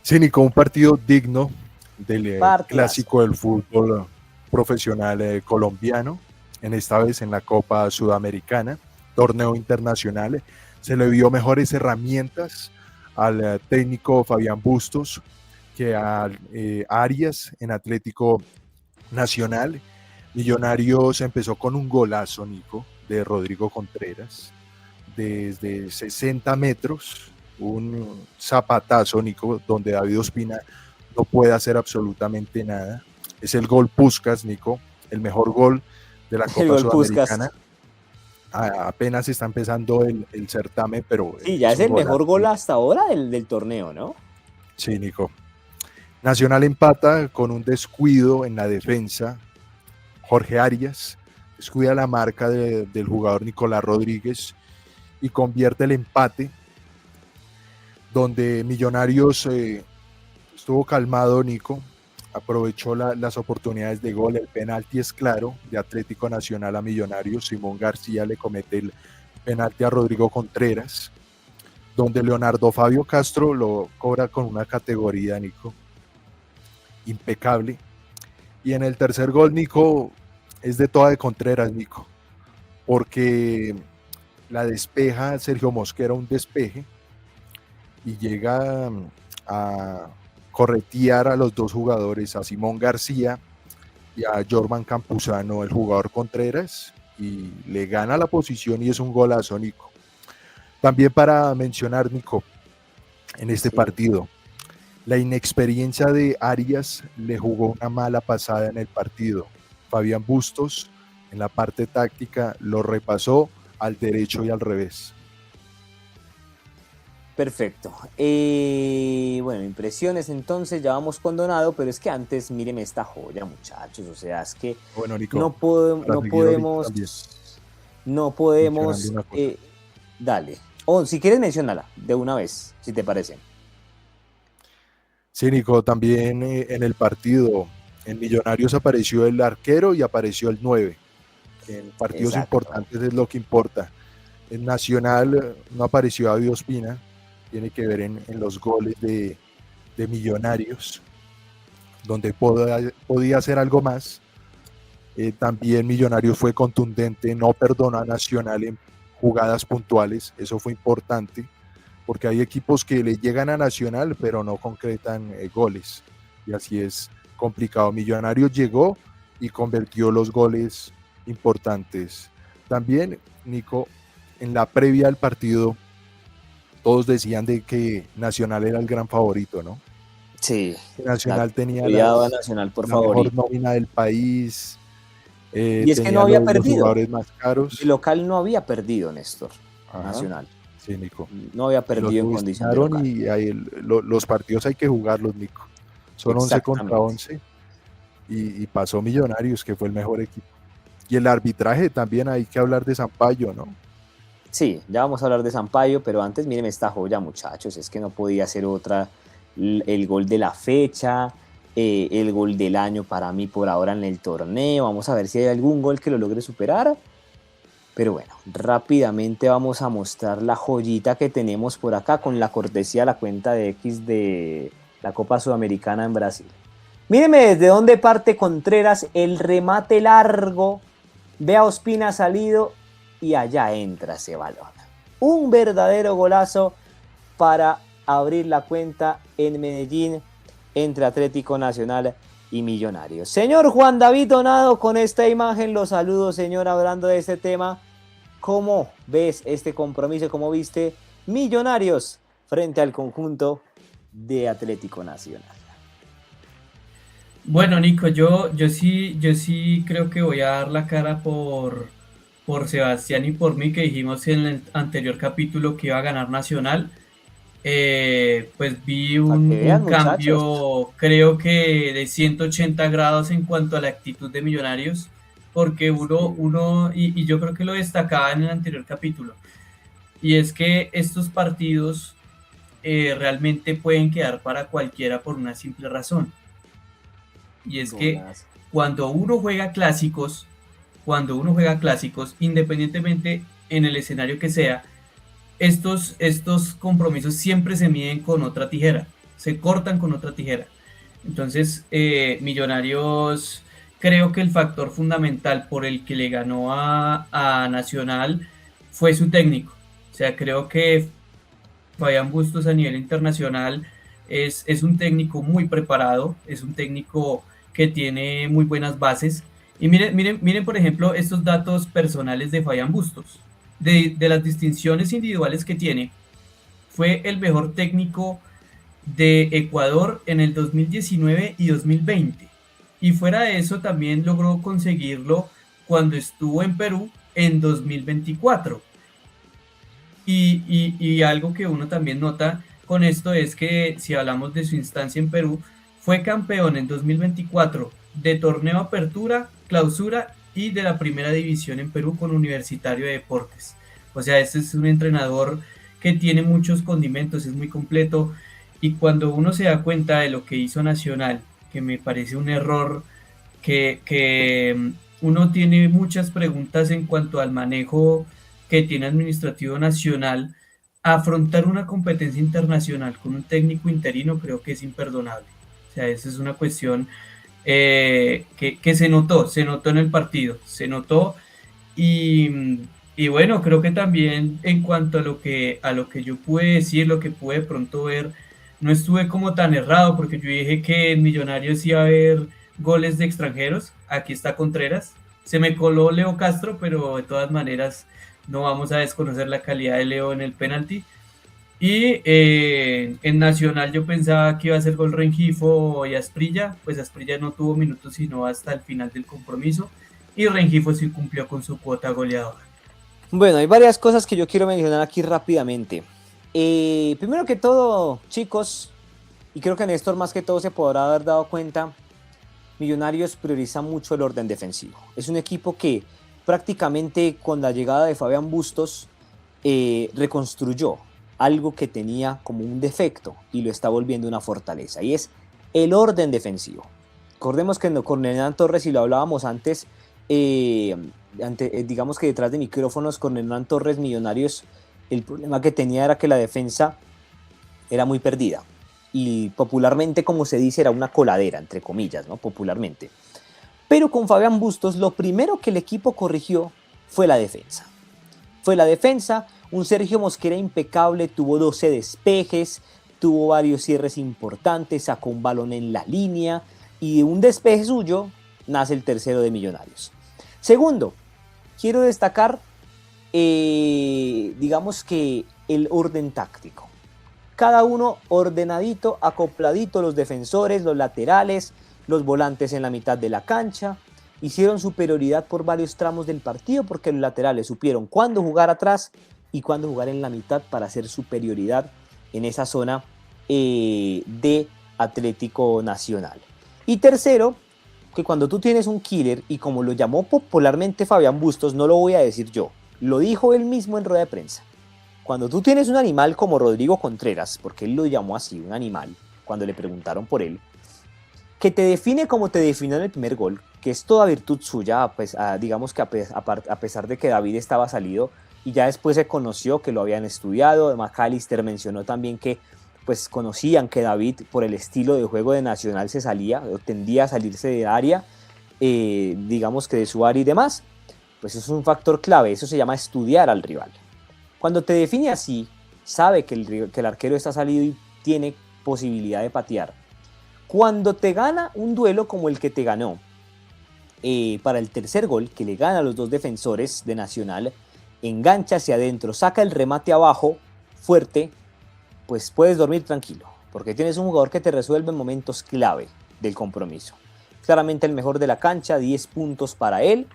Sí, Nico, un partido digno del Partidazo. clásico del fútbol profesional colombiano, en esta vez en la Copa Sudamericana, torneo internacional. Se le vio mejores herramientas al técnico Fabián Bustos que a Arias en Atlético Nacional. Millonarios empezó con un golazo, Nico, de Rodrigo Contreras, desde 60 metros, un zapatazo, Nico, donde David Ospina no puede hacer absolutamente nada. Es el gol Puskás, Nico, el mejor gol de la Copa Sudamericana. Apenas está empezando el certamen, pero sí, ya es el mejor gol hasta ahora del torneo, ¿no? Sí, Nico. Nacional empata con un descuido en la defensa. Jorge Arias descuida la marca del jugador Nicolás Rodríguez y convierte el empate, donde Millonarios estuvo calmado, Nico, aprovechó las oportunidades de gol. El penalti es claro, de Atlético Nacional a Millonarios. Simón García le comete el penalti a Rodrigo Contreras, donde Leonardo Fabio Castro lo cobra con una categoría, Nico, impecable. Y en el tercer gol, Nico, es de toda de Contreras, Nico, porque la despeja Sergio Mosquera, un despeje, y llega a corretear a los dos jugadores, a Simón García y a Jorman Campuzano, el jugador Contreras, y le gana la posición y es un golazo, Nico. También para mencionar, Nico, en este partido, la inexperiencia de Arias le jugó una mala pasada en el partido. Fabián Bustos, en la parte táctica, lo repasó al derecho y al revés. Perfecto. Bueno, impresiones entonces, ya vamos con Donado, pero es que antes, míreme esta joya, muchachos. O sea, es que bueno, Nico, no podemos. Dale. O si quieres, menciónala de una vez, si te parece. Sí, Nico, también en el partido, en Millonarios apareció el arquero y apareció el 9. En partidos importantes es lo que importa. En Nacional no apareció David Ospina, tiene que ver en los goles de Millonarios, donde podía hacer algo más. También Millonarios fue contundente, no perdonó a Nacional en jugadas puntuales, eso fue importante, porque hay equipos que le llegan a Nacional pero no concretan goles, y así es complicado. Millonarios llegó y convirtió los goles importantes. También, Nico, en la previa del partido todos decían de que Nacional era el gran favorito, ¿no? Sí. Nacional tenía Nacional por la favorito. mejor nómina del país. Y es que no había perdido. Los jugadores más caros. El local no había perdido, Néstor. Ajá. Nacional. Sí, Nico. No había perdido en condición de local. Y los partidos hay que jugarlos, Nico. Son 11 contra 11. Y pasó Millonarios, que fue el mejor equipo. Y el arbitraje también, hay que hablar de Sampaio, ¿no? Sí, ya vamos a hablar de Sampaio, pero antes mírenme esta joya, muchachos, es que no podía ser otra. El gol de la fecha, el gol del año para mí por ahora en el torneo. Vamos a ver si hay algún gol que lo logre superar. Pero bueno, rápidamente vamos a mostrar la joyita que tenemos por acá con la cortesía de la cuenta de X de la Copa Sudamericana en Brasil. Mírenme desde dónde parte Contreras, el remate largo. Ve a Ospina salido y allá entra ese balón. Un verdadero golazo para abrir la cuenta en Medellín entre Atlético Nacional y Millonarios. Señor Juan David Donado, con esta imagen lo saludo, señor, hablando de este tema. ¿Cómo ves este compromiso? ¿Cómo viste Millonarios frente al conjunto de Atlético Nacional? Bueno, Nico, yo sí creo que voy a dar la cara por Sebastián y por mí, que dijimos en el anterior capítulo que iba a ganar Nacional. Pues vi un cambio, creo que de 180 grados en cuanto a la actitud de Millonarios, porque y yo creo que lo destacaba en el anterior capítulo, y es que estos partidos realmente pueden quedar para cualquiera por una simple razón. Y es que cuando uno juega clásicos, independientemente en el escenario que sea, estos compromisos siempre se miden con otra tijera, se cortan con otra tijera. Entonces, Millonarios, creo que el factor fundamental por el que le ganó a Nacional fue su técnico. O sea, creo que Fabián Bustos a nivel internacional es un técnico muy preparado, es un técnico que tiene muy buenas bases. Y miren, por ejemplo, estos datos personales de Fabián Bustos. De las distinciones individuales que tiene, fue el mejor técnico de Ecuador en el 2019 y 2020. Y fuera de eso también logró conseguirlo cuando estuvo en Perú en 2024. Y algo que uno también nota con esto es que si hablamos de su instancia en Perú, fue campeón en 2024 de torneo apertura, clausura y de la primera división en Perú con Universitario de Deportes. O sea, este es un entrenador que tiene muchos condimentos, es muy completo, y cuando uno se da cuenta de lo que hizo Nacional, que me parece un error, que uno tiene muchas preguntas en cuanto al manejo que tiene Administrativo Nacional, afrontar una competencia internacional con un técnico interino creo que es imperdonable. O sea, esa es una cuestión que se notó en el partido, se notó. Y bueno, creo que también en cuanto a lo que yo pude decir, lo que pude de pronto ver, no estuve como tan errado, porque yo dije que en Millonarios iba a haber goles de extranjeros. Aquí está Contreras, se me coló Leo Castro, pero de todas maneras no vamos a desconocer la calidad de Leo en el penalti. Y en Nacional yo pensaba que iba a ser gol Rengifo y Asprilla, pues Asprilla no tuvo minutos sino hasta el final del compromiso, y Rengifo sí cumplió con su cuota goleadora. Bueno, hay varias cosas que yo quiero mencionar aquí rápidamente. Primero que todo, chicos, y creo que Néstor más que todo se podrá haber dado cuenta, Millonarios prioriza mucho el orden defensivo. Es un equipo que prácticamente con la llegada de Fabián Bustos reconstruyó algo que tenía como un defecto y lo está volviendo una fortaleza, y es el orden defensivo. Recordemos que con Hernán Torres, y lo hablábamos antes, digamos que detrás de micrófonos, con Hernán Torres, Millonarios, el problema que tenía era que la defensa era muy perdida y popularmente, como se dice, era una coladera, entre comillas, ¿no? Popularmente. Pero con Fabián Bustos lo primero que el equipo corrigió fue la defensa. Un Sergio Mosquera impecable, tuvo 12 despejes, tuvo varios cierres importantes, sacó un balón en la línea, y de un despeje suyo nace el tercero de Millonarios. Segundo, quiero destacar, digamos que el orden táctico. Cada uno ordenadito, acopladito, los defensores, los laterales, los volantes en la mitad de la cancha. Hicieron superioridad por varios tramos del partido porque los laterales supieron cuándo jugar atrás y cuándo jugar en la mitad para hacer superioridad en esa zona de Atlético Nacional. Y tercero, que cuando tú tienes un killer, y como lo llamó popularmente Fabián Bustos, no lo voy a decir yo, lo dijo él mismo en rueda de prensa. Cuando tú tienes un animal como Rodrigo Contreras, porque él lo llamó así, un animal, cuando le preguntaron por él, que te define como te definió en el primer gol, que es toda virtud suya, pues, digamos que a pesar de que David estaba salido, y ya después se conoció que lo habían estudiado. McAllister mencionó también que pues conocían que David, por el estilo de juego de Nacional, se salía o tendía a salirse de área, digamos que de su área y demás. Pues eso es un factor clave, eso se llama estudiar al rival. Cuando te define así, sabe que el arquero está salido y tiene posibilidad de patear. Cuando te gana un duelo como el que te ganó para el tercer gol, que le gana a los dos defensores de Nacional, engancha hacia adentro, saca el remate abajo, fuerte, pues puedes dormir tranquilo, porque tienes un jugador que te resuelve en momentos clave del compromiso. Claramente el mejor de la cancha, 10 puntos para él,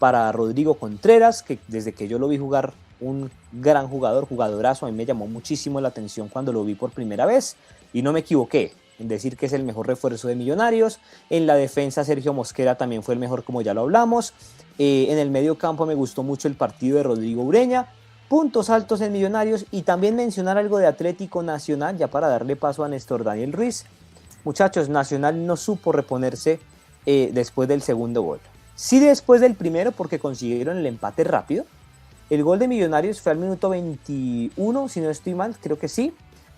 para Rodrigo Contreras, que desde que yo lo vi jugar, un gran jugador, jugadorazo. A mí me llamó muchísimo la atención cuando lo vi por primera vez, y no me equivoqué en decir que es el mejor refuerzo de Millonarios. En la defensa, Sergio Mosquera también fue el mejor, como ya lo hablamos. En el medio campo me gustó mucho el partido de Rodrigo Ureña, puntos altos en Millonarios y también mencionar algo de Atlético Nacional, ya para darle paso a Néstor Daniel Ruiz. Muchachos, Nacional no supo reponerse después del segundo gol. Sí después del primero porque consiguieron el empate rápido. El gol de Millonarios fue al minuto 21, si no estoy mal, creo que sí,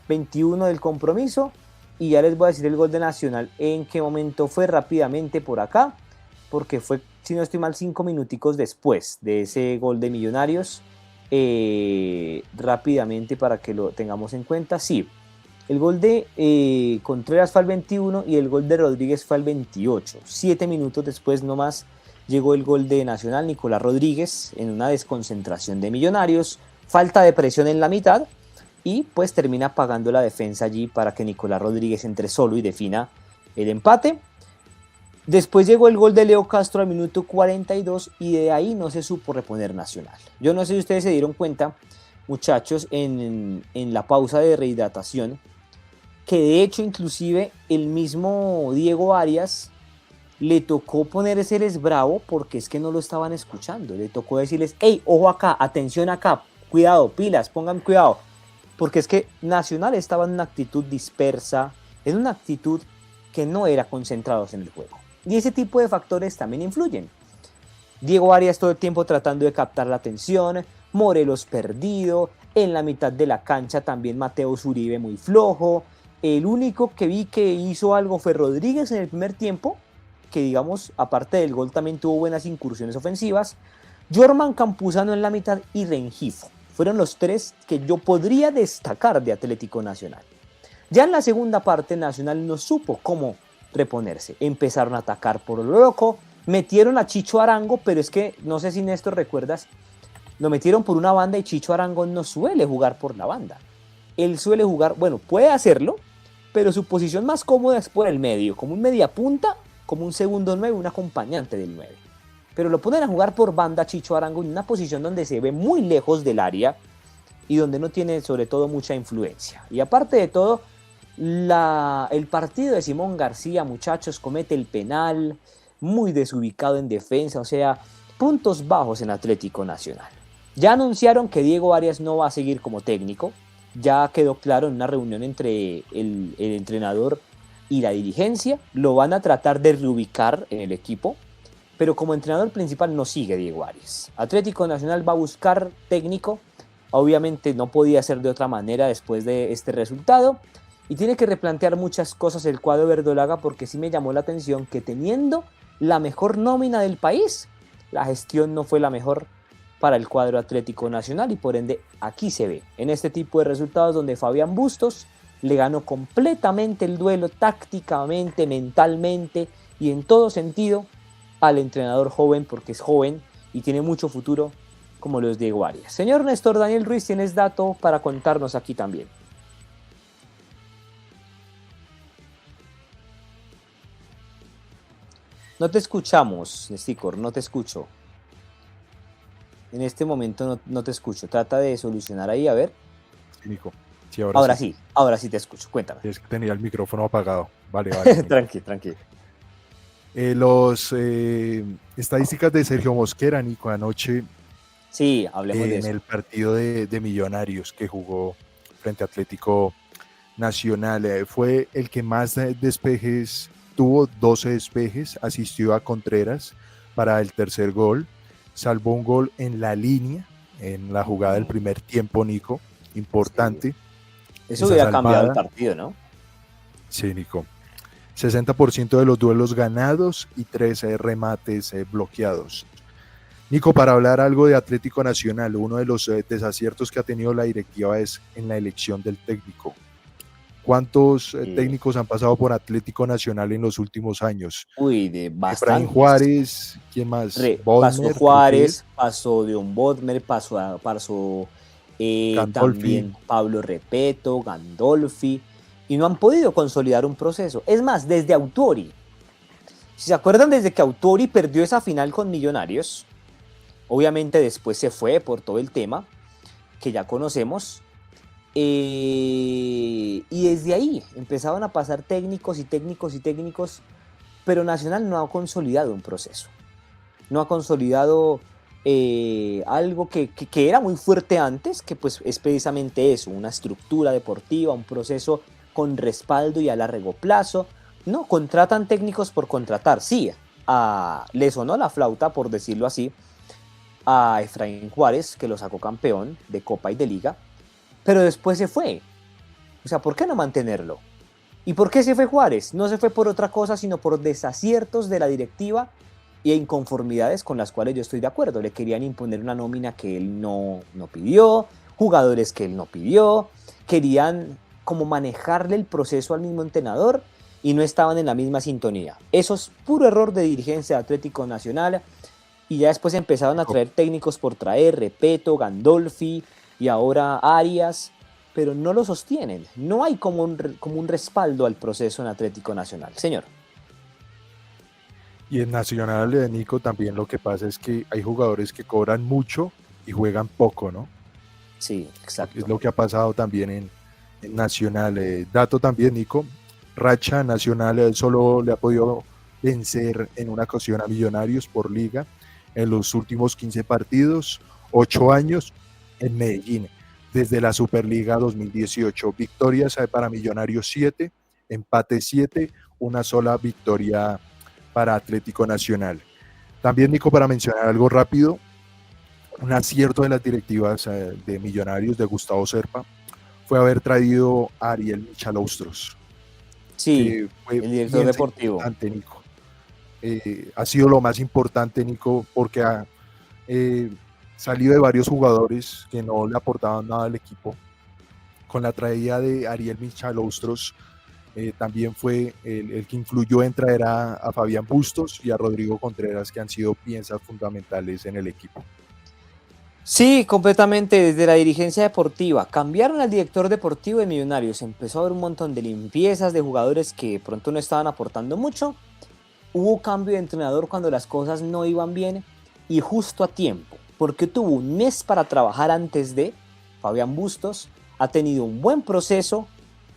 21 del compromiso. Y ya les voy a decir el gol de Nacional en qué momento fue rápidamente por acá, porque fue, si no estoy mal, 5 minuticos después de ese gol de Millonarios. Rápidamente para que lo tengamos en cuenta, sí, el gol de Contreras fue al 21 y el gol de Rodríguez fue al 28. 7 minutos después nomás llegó el gol de Nacional, Nicolás Rodríguez, en una desconcentración de Millonarios, falta de presión en la mitad y pues termina pagando la defensa allí para que Nicolás Rodríguez entre solo y defina el empate. Después llegó el gol de Leo Castro al minuto 42 y de ahí no se supo reponer Nacional. Yo no sé si ustedes se dieron cuenta, muchachos, en la pausa de rehidratación, que de hecho inclusive el mismo Diego Arias le tocó ponerse bravo porque es que no lo estaban escuchando. Le tocó decirles, hey, ojo acá, atención acá, cuidado, pilas, pongan cuidado. Porque es que Nacional estaba en una actitud dispersa, en una actitud que no era concentrados en el juego. Y ese tipo de factores también influyen. Diego Arias todo el tiempo tratando de captar la atención, Morelos perdido, en la mitad de la cancha también Mateo Zuribe muy flojo. El único que vi que hizo algo fue Rodríguez en el primer tiempo, que digamos, aparte del gol también tuvo buenas incursiones ofensivas. Jorman Campuzano en la mitad y Rengifo. Fueron los tres que yo podría destacar de Atlético Nacional. Ya en la segunda parte Nacional no supo cómo reponerse. Empezaron a atacar por lo loco, metieron a Chicho Arango, pero es que, no sé si Néstor recuerdas, lo metieron por una banda y Chicho Arango no suele jugar por la banda. Él suele jugar, bueno, puede hacerlo, pero su posición más cómoda es por el medio, como un mediapunta, como un segundo 9, un acompañante del 9. Pero lo ponen a jugar por banda Chicho Arango en una posición donde se ve muy lejos del área y donde no tiene sobre todo mucha influencia. Y aparte de todo, el partido de Simón García, muchachos, comete el penal, muy desubicado en defensa, o sea, puntos bajos en Atlético Nacional. Ya anunciaron que Diego Arias no va a seguir como técnico, ya quedó claro en una reunión entre el entrenador y la dirigencia, lo van a tratar de reubicar en el equipo, pero como entrenador principal no sigue Diego Arias. Atlético Nacional va a buscar técnico, obviamente no podía ser de otra manera después de este resultado, y tiene que replantear muchas cosas el cuadro verdolaga, porque sí me llamó la atención que teniendo la mejor nómina del país, la gestión no fue la mejor para el cuadro Atlético Nacional y por ende aquí se ve, en este tipo de resultados donde Fabián Bustos le ganó completamente el duelo tácticamente, mentalmente y en todo sentido al entrenador joven, porque es joven y tiene mucho futuro como los Diego Arias. Señor Néstor Daniel Ruiz, tienes dato para contarnos aquí también. No te escuchamos, Nesticor, no te escucho. En este momento no te escucho. Trata de solucionar ahí, a ver. Sí, Nico. Sí, ahora sí te escucho. Cuéntame. Es que tenía el micrófono apagado. Vale. Tranqui. Los estadísticas de Sergio Mosquera, Nico, anoche. Sí, hablemos de eso. En el partido de Millonarios que jugó frente a Atlético Nacional. Fue el que más despejes tuvo, 12 despejes, asistió a Contreras para el tercer gol, salvó un gol en la línea, en la jugada del primer tiempo, Nico, importante. Sí. Eso hubiera cambiado el partido, ¿no? Sí, Nico. 60% de los duelos ganados y 13 remates bloqueados. Nico, para hablar algo de Atlético Nacional, uno de los desaciertos que ha tenido la directiva es en la elección del técnico. ¿Cuántos técnicos han pasado por Atlético Nacional en los últimos años? Uy, de bastante. Efraín Juárez, ¿quién más? Pasó Juárez, pasó Dion Bodmer, pasó también Pablo Repeto, Gandolfi, y no han podido consolidar un proceso. Es más, desde Autori. Si se acuerdan, desde que Autori perdió esa final con Millonarios, obviamente después se fue por todo el tema que ya conocemos. Y desde ahí empezaban a pasar técnicos, pero Nacional no ha consolidado un proceso, no ha consolidado algo que era muy fuerte antes, que pues es precisamente eso, una estructura deportiva, un proceso con respaldo y a largo plazo. No, contratan técnicos por contratar, sí, le sonó la flauta, por decirlo así, a Efraín Juárez, que lo sacó campeón de Copa y de Liga, pero después se fue. O sea, ¿por qué no mantenerlo? ¿Y por qué se fue Juárez? No se fue por otra cosa, sino por desaciertos de la directiva e inconformidades con las cuales yo estoy de acuerdo. Le querían imponer una nómina que él no pidió, jugadores que él no pidió, querían como manejarle el proceso al mismo entrenador y no estaban en la misma sintonía. Eso es puro error de dirigencia de Atlético Nacional, y ya después empezaron a traer técnicos por traer, Repeto, Gandolfi y ahora Arias, pero no lo sostienen. No hay como un respaldo al proceso en Atlético Nacional. Señor. Y en Nacional, Nico, también lo que pasa es que hay jugadores que cobran mucho y juegan poco, ¿no? Sí, exacto. Es lo que ha pasado también en Nacional. Dato también, Nico, racha Nacional solo le ha podido vencer en una ocasión a Millonarios por liga en los últimos 15 partidos, 8 años en Medellín, desde la Superliga 2018. Victorias para Millonarios 7, empate 7, una sola victoria para Atlético Nacional. También, Nico, para mencionar algo rápido, un acierto de las directivas de Millonarios, de Gustavo Serpa, fue haber traído a Ariel Michalaustros. Sí, el director deportivo. Nico. Ha sido lo más importante, Nico, porque ha salido de varios jugadores que no le aportaban nada al equipo. Con la traída de Ariel Michalaustros, también fue el que influyó en traer a Fabián Bustos y a Rodrigo Contreras, que han sido piezas fundamentales en el equipo. Sí, completamente. Desde la dirigencia deportiva cambiaron al director deportivo de Millonarios, empezó a haber un montón de limpiezas de jugadores que pronto no estaban aportando mucho, hubo cambio de entrenador cuando las cosas no iban bien y justo a tiempo, porque tuvo un mes para trabajar antes de. Fabián Bustos ha tenido un buen proceso,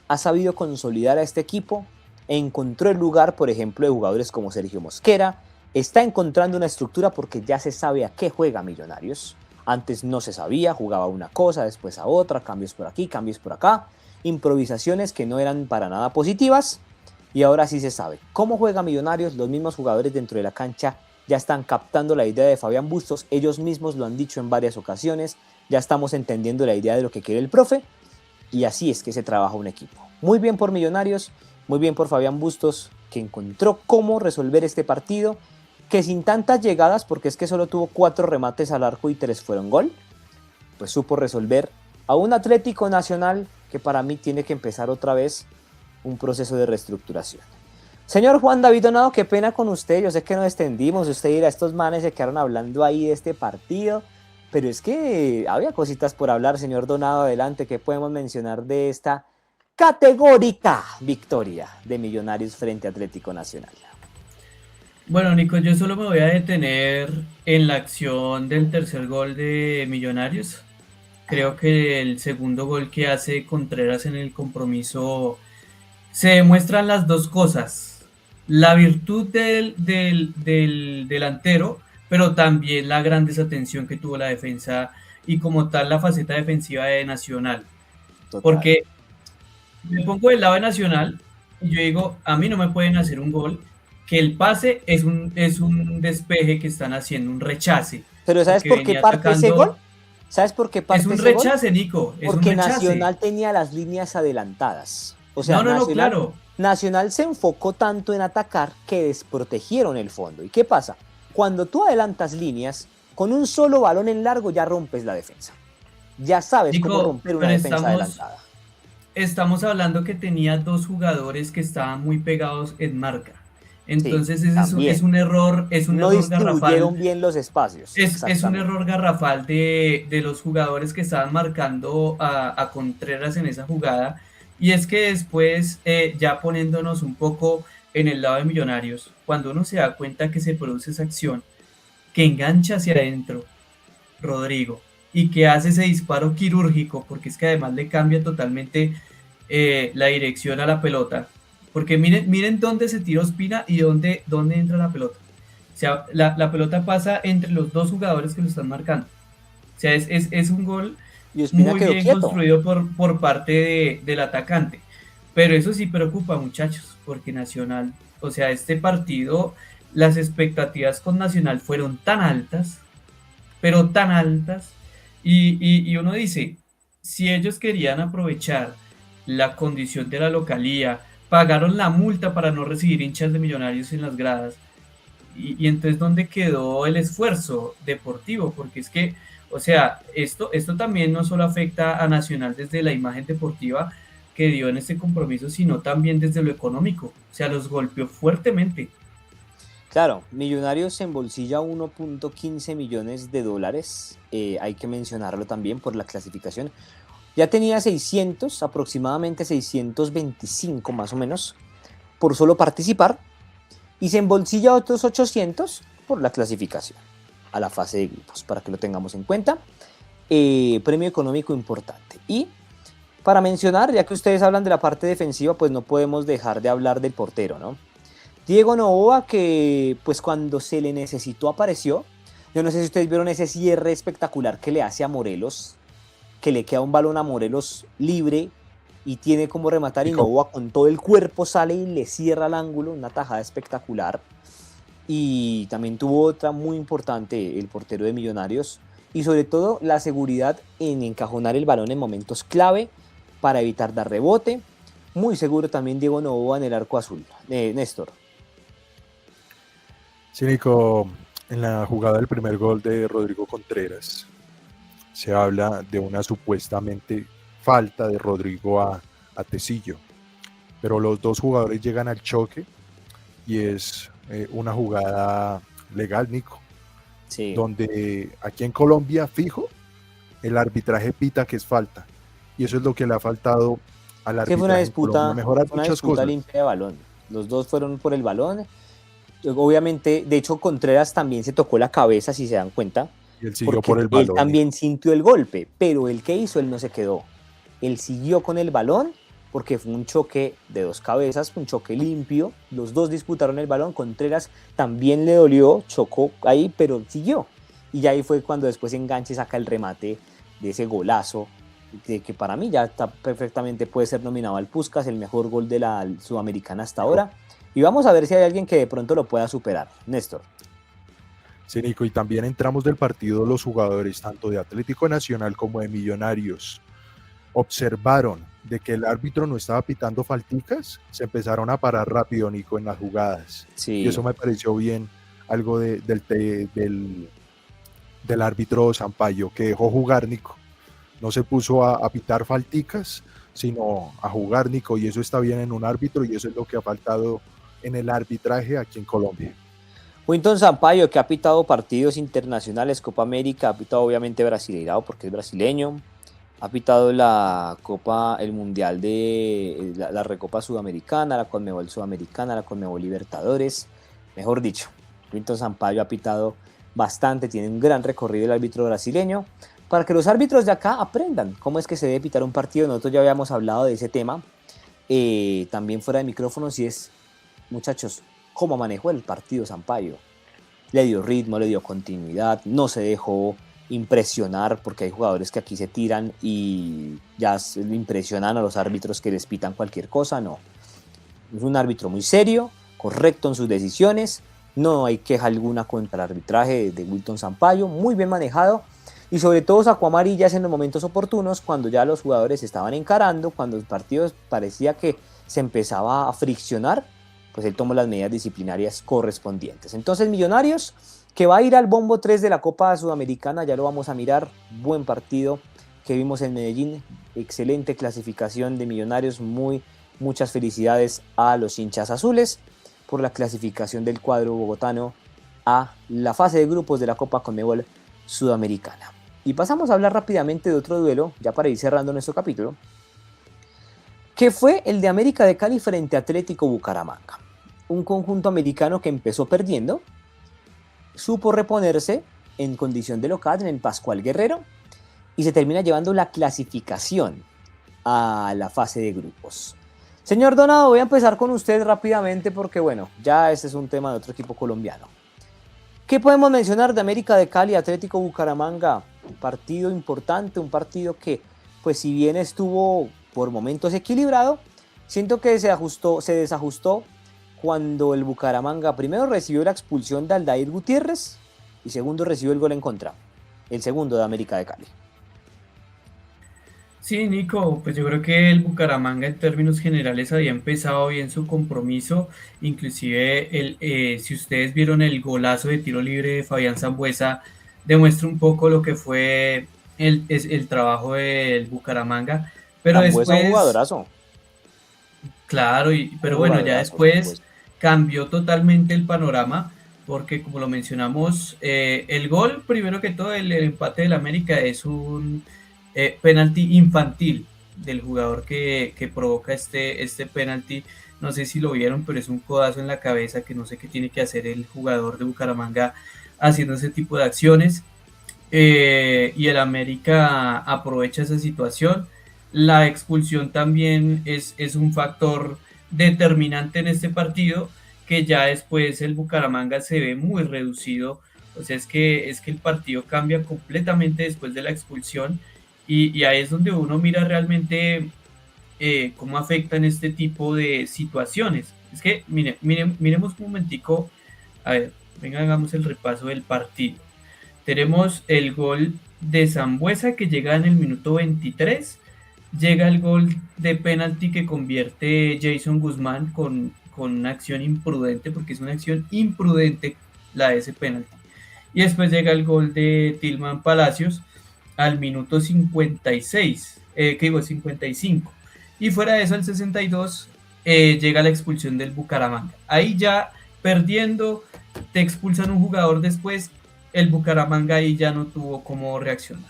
ha sabido consolidar a este equipo, encontró el lugar, por ejemplo, de jugadores como Sergio Mosquera, está encontrando una estructura porque ya se sabe a qué juega Millonarios. Antes no se sabía, jugaba una cosa, después a otra, cambios por aquí, cambios por acá, improvisaciones que no eran para nada positivas, y ahora sí se sabe cómo juega Millonarios. Los mismos jugadores dentro de la cancha ya están captando la idea de Fabián Bustos, ellos mismos lo han dicho en varias ocasiones, ya estamos entendiendo la idea de lo que quiere el profe, y así es que se trabaja un equipo. Muy bien por Millonarios, muy bien por Fabián Bustos, que encontró cómo resolver este partido, que sin tantas llegadas, porque es que solo tuvo 4 remates al arco y 3 fueron gol, pues supo resolver a un Atlético Nacional que para mí tiene que empezar otra vez un proceso de reestructuración. Señor Juan David Donado, qué pena con usted, yo sé que nos extendimos, usted dirá, estos manes se quedaron hablando ahí de este partido, pero es que había cositas por hablar. Señor Donado, adelante, ¿qué podemos mencionar de esta categórica victoria de Millonarios frente a Atlético Nacional? Bueno, Nico, yo solo me voy a detener en la acción del tercer gol de Millonarios. Creo que el segundo gol que hace Contreras en el compromiso se demuestran las dos cosas. La virtud del delantero, pero también la gran desatención que tuvo la defensa y como tal la faceta defensiva de Nacional. Total. Porque me pongo del lado de Nacional y yo digo, a mí no me pueden hacer un gol, que el pase es un despeje que están haciendo, un rechace. Pero ¿sabes por qué parte ese gol? ¿Sabes por qué parte ese gol? Es un rechace, Nico. Porque Nacional tenía las líneas adelantadas. O sea, claro. Nacional se enfocó tanto en atacar que desprotegieron el fondo. ¿Y qué pasa? Cuando tú adelantas líneas, con un solo balón en largo ya rompes la defensa. Ya sabes, Nico, cómo romper una defensa adelantada. Estamos hablando que tenía 2 jugadores que estaban muy pegados en marca. Entonces sí, es un error, no error garrafal. No distribuyeron bien los espacios. Es un error garrafal de los jugadores que estaban marcando a Contreras en esa jugada. Y es que después, ya poniéndonos un poco en el lado de Millonarios, cuando uno se da cuenta que se produce esa acción, que engancha hacia adentro Rodrigo y que hace ese disparo quirúrgico, porque es que además le cambia totalmente la dirección a la pelota. Porque miren dónde se tira Ospina y dónde entra la pelota. O sea, la pelota pasa entre los dos jugadores que lo están marcando. O sea, es un gol Y Ospina muy quedó bien quieto. construido por parte del atacante. Pero eso sí preocupa, muchachos, porque Nacional, o sea, este partido, las expectativas con Nacional fueron tan altas, pero tan altas, y uno dice, si ellos querían aprovechar la condición de la localía, pagaron la multa para no recibir hinchas de Millonarios en las gradas, y entonces, ¿dónde quedó el esfuerzo deportivo? Porque es que, o sea, esto también no solo afecta a Nacional desde la imagen deportiva que dio en este compromiso, sino también desde lo económico. O sea, los golpeó fuertemente. Claro, Millonarios se embolsilla 1.15 millones de dólares, hay que mencionarlo también por la clasificación. Ya tenía 600, aproximadamente 625 más o menos, por solo participar, y se embolsilla otros 800 por la clasificación a la fase de grupos, para que lo tengamos en cuenta. Premio económico importante. Y para mencionar, ya que ustedes hablan de la parte defensiva, pues no podemos dejar de hablar del portero, ¿no? Diego Noboa, que pues cuando se le necesitó apareció. Yo no sé si ustedes vieron ese cierre espectacular que le hace a Morelos, que le queda un balón a Morelos libre y tiene como rematar, y Noboa con todo el cuerpo sale y le cierra el ángulo, una tajada espectacular. Y también tuvo otra muy importante el portero de Millonarios, y sobre todo la seguridad en encajonar el balón en momentos clave para evitar dar rebote. Muy seguro también Diego Noboa en el arco azul. Néstor. Sí, Nico, en la jugada del primer gol de Rodrigo Contreras se habla de una supuestamente falta de Rodrigo a Tecillo, pero los dos jugadores llegan al choque y es una jugada legal, Nico, Sí. donde aquí en Colombia, fijo, el arbitraje pita que es falta, y eso es lo que le ha faltado al Que fue una arbitraje en Colombia, disputa, mejorar fue una muchas disputa cosas. limpia de balón. Los dos fueron por el balón. Obviamente, de hecho, Contreras también se tocó la cabeza, si se dan cuenta, Y él siguió porque por el él balón. también sintió el golpe, pero el que hizo, él no se quedó. Él siguió con el balón porque fue un choque de dos cabezas, un choque limpio. Los dos disputaron el balón. Contreras también le dolió, chocó ahí, pero siguió. Y ya ahí fue cuando después Enganche saca el remate de ese golazo, de que para mí ya está perfectamente, puede ser nominado al Puskás, el mejor gol de la Sudamericana hasta ahora. Y vamos a ver si hay alguien que de pronto lo pueda superar. Néstor. Sí, Nico, y también entramos del partido los jugadores, tanto de Atlético Nacional como de Millonarios, observaron de que el árbitro no estaba pitando falticas, se empezaron a parar rápido, Nico, en las jugadas. Sí. Y eso me pareció bien, algo del árbitro Sampaio, que dejó jugar, Nico. No se puso a pitar falticas, sino a jugar, Nico, y eso está bien en un árbitro, y eso es lo que ha faltado en el arbitraje aquí en Colombia. Wilton Sampaio, que ha pitado partidos internacionales, Copa América, ha pitado obviamente Brasileirao porque es brasileño, ha pitado la Copa, el Mundial de la Recopa Sudamericana, la Conmebol Sudamericana, la Conmebol Libertadores, mejor dicho, Wilton Sampaio ha pitado bastante, tiene un gran recorrido el árbitro brasileño, para que los árbitros de acá aprendan cómo es que se debe pitar un partido. Nosotros ya habíamos hablado de ese tema, también fuera de micrófonos, y es, muchachos, cómo manejó el partido Sampaio. Le dio ritmo, le dio continuidad, no se dejó impresionar, porque hay jugadores que aquí se tiran y ya impresionan a los árbitros que les pitan cualquier cosa. No, es un árbitro muy serio, correcto en sus decisiones, no hay queja alguna contra el arbitraje de Wilton Sampaio, muy bien manejado, y sobre todo sacó amarillas en los momentos oportunos, cuando ya los jugadores estaban encarando, cuando el partido parecía que se empezaba a friccionar, pues él tomó las medidas disciplinarias correspondientes. Entonces, Millonarios, que va a ir al bombo 3 de la Copa Sudamericana, ya lo vamos a mirar, buen partido que vimos en Medellín, excelente clasificación de Millonarios, muchas felicidades a los hinchas azules por la clasificación del cuadro bogotano a la fase de grupos de la Copa Conmebol Sudamericana. Y pasamos a hablar rápidamente de otro duelo, ya para ir cerrando nuestro capítulo, que fue el de América de Cali frente a Atlético Bucaramanga. Un conjunto americano que empezó perdiendo, supo reponerse en condición de local en el Pascual Guerrero y se termina llevando la clasificación a la fase de grupos. Señor Donado, voy a empezar con usted rápidamente porque bueno, ya ese es un tema de otro equipo colombiano. ¿Qué podemos mencionar de América de Cali, Atlético Bucaramanga? Un partido importante, un partido que, pues si bien estuvo por momentos equilibrado, siento que se desajustó cuando el Bucaramanga primero recibió la expulsión de Aldair Gutiérrez y segundo recibió el gol en contra, el segundo de América de Cali. Sí, Nico, pues yo creo que el Bucaramanga en términos generales había empezado bien su compromiso, inclusive si ustedes vieron el golazo de tiro libre de Fabián Sambueza, demuestra un poco lo que fue el trabajo del Bucaramanga, pero Sambuesa un después, jugadorazo. claro, pero Un bueno, ya jugadorazo, después Sambuesa. cambió totalmente el panorama, porque como lo mencionamos, el gol, primero que todo, el empate del América es un penalti infantil del jugador que provoca este penalti. No sé si lo vieron, pero es un codazo en la cabeza que no sé qué tiene que hacer el jugador de Bucaramanga haciendo ese tipo de acciones. Y el América aprovecha esa situación. La expulsión también es un factor determinante en este partido, que ya después el Bucaramanga se ve muy reducido. O sea, es que el partido cambia completamente después de la expulsión, y ahí es donde uno mira realmente cómo afectan este tipo de situaciones. Es que, miremos un momentico, a ver, venga, hagamos el repaso del partido. Tenemos el gol de Sambuesa que llega en el minuto 23, llega el gol de penalti que convierte Jason Guzmán con una acción imprudente, porque es una acción imprudente la de ese penalti. Y después llega el gol de Tilman Palacios al minuto 56, que digo 55. Y fuera de eso, al 62, llega la expulsión del Bucaramanga. Ahí ya perdiendo, te expulsan un jugador después, el Bucaramanga ahí ya no tuvo cómo reaccionar.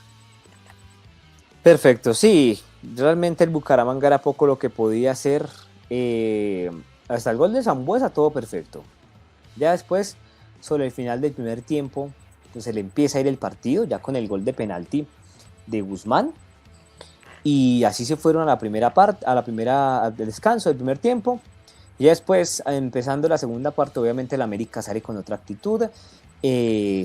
Perfecto, sí, realmente el Bucaramanga era poco lo que podía hacer. Hasta el gol de Sambuesa todo perfecto. Ya después, sobre el final del primer tiempo, pues se le empieza a ir el partido, ya con el gol de penalti de Guzmán. Y así se fueron a la primera parte, al descanso del primer tiempo. Y después, empezando la segunda parte, obviamente el América sale con otra actitud.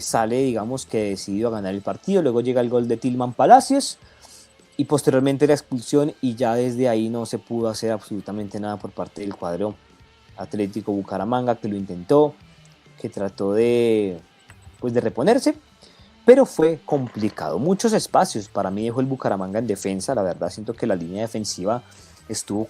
Sale, digamos, que decidido a ganar el partido. Luego llega el gol de Tilman Palacios y posteriormente la expulsión, y ya desde ahí no se pudo hacer absolutamente nada por parte del cuadro Atlético Bucaramanga, que lo intentó, que trató de reponerse, pero fue complicado. Muchos espacios para mí dejó el Bucaramanga en defensa. La verdad siento que la línea defensiva estuvo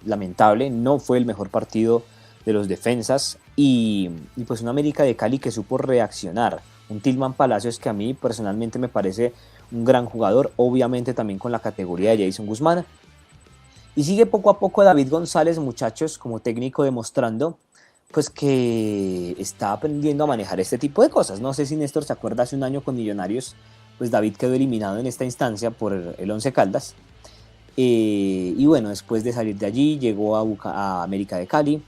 lamentable. No fue el mejor partido de los defensas, y pues una América de Cali que supo reaccionar. Un Tilman Palacios que a mí personalmente me parece un gran jugador, obviamente también con la categoría de Jason Guzmán. Y sigue poco a poco David González, muchachos, como técnico, demostrando pues que está aprendiendo a manejar este tipo de cosas. No sé si Néstor se acuerda, hace un año con Millonarios, pues David quedó eliminado en esta instancia por el Once Caldas. Y bueno, después de salir de allí, llegó a América de Cali,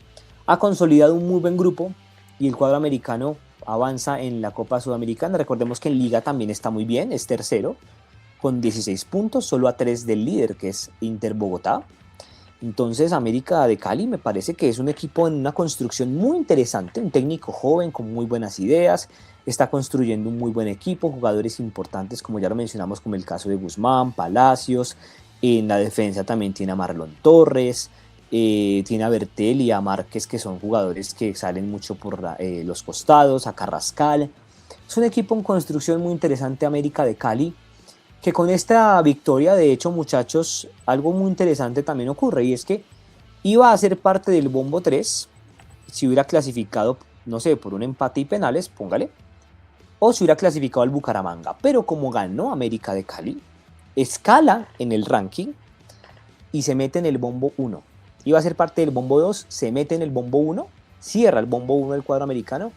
ha consolidado un muy buen grupo, y el cuadro americano avanza en la Copa Sudamericana. Recordemos que en Liga también está muy bien, es tercero, con 16 puntos, solo a 3 del líder, que es Inter Bogotá. Entonces América de Cali me parece que es un equipo en una construcción muy interesante, un técnico joven con muy buenas ideas, está construyendo un muy buen equipo, jugadores importantes como ya lo mencionamos, como el caso de Guzmán, Palacios. En la defensa también tiene a Marlon Torres, tiene a Bertel y a Márquez, que son jugadores que salen mucho por los costados, a Carrascal. Es un equipo en construcción muy interesante, América de Cali, que con esta victoria, de hecho, muchachos, algo muy interesante también ocurre, y es que iba a ser parte del bombo 3 si hubiera clasificado, no sé, por un empate y penales, póngale, o si hubiera clasificado al Bucaramanga. Pero como ganó América de Cali, escala en el ranking y se mete en el bombo 1. Iba a ser parte del bombo 2, se mete en el bombo 1, cierra el bombo 1 del cuadro americano,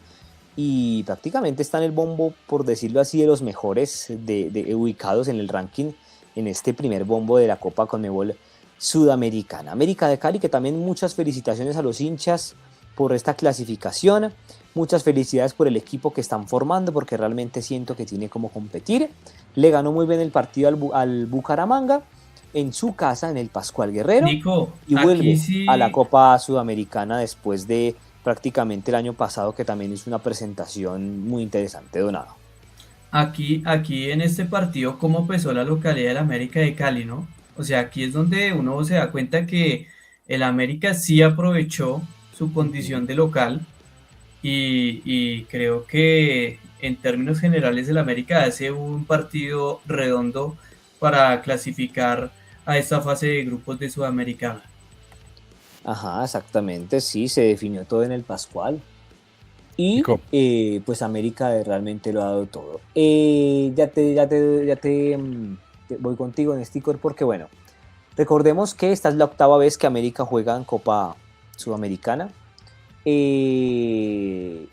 y prácticamente está en el bombo, por decirlo así, de los mejores ubicados en el ranking en este primer bombo de la Copa Conmebol Sudamericana. América de Cali, que también muchas felicitaciones a los hinchas por esta clasificación, muchas felicidades por el equipo que están formando, porque realmente siento que tiene como competir. Le ganó muy bien el partido al Bucaramanga en su casa, en el Pascual Guerrero, Nico, y aquí vuelve sí, a la Copa Sudamericana después de prácticamente el año pasado, que también hizo una presentación muy interesante, Donado. Aquí en este partido, cómo pesó la localidad del América de Cali, ¿no? O sea, aquí es donde uno se da cuenta que el América sí aprovechó su condición de local y creo que en términos generales el América hace un partido redondo para clasificar a esta fase de grupos de Sudamericana. Ajá, exactamente, sí, se definió todo en el Pascual. Y Nico, pues América realmente lo ha dado todo. Te voy contigo en Sticker porque bueno, recordemos que esta es la octava vez que América juega en Copa Sudamericana. Y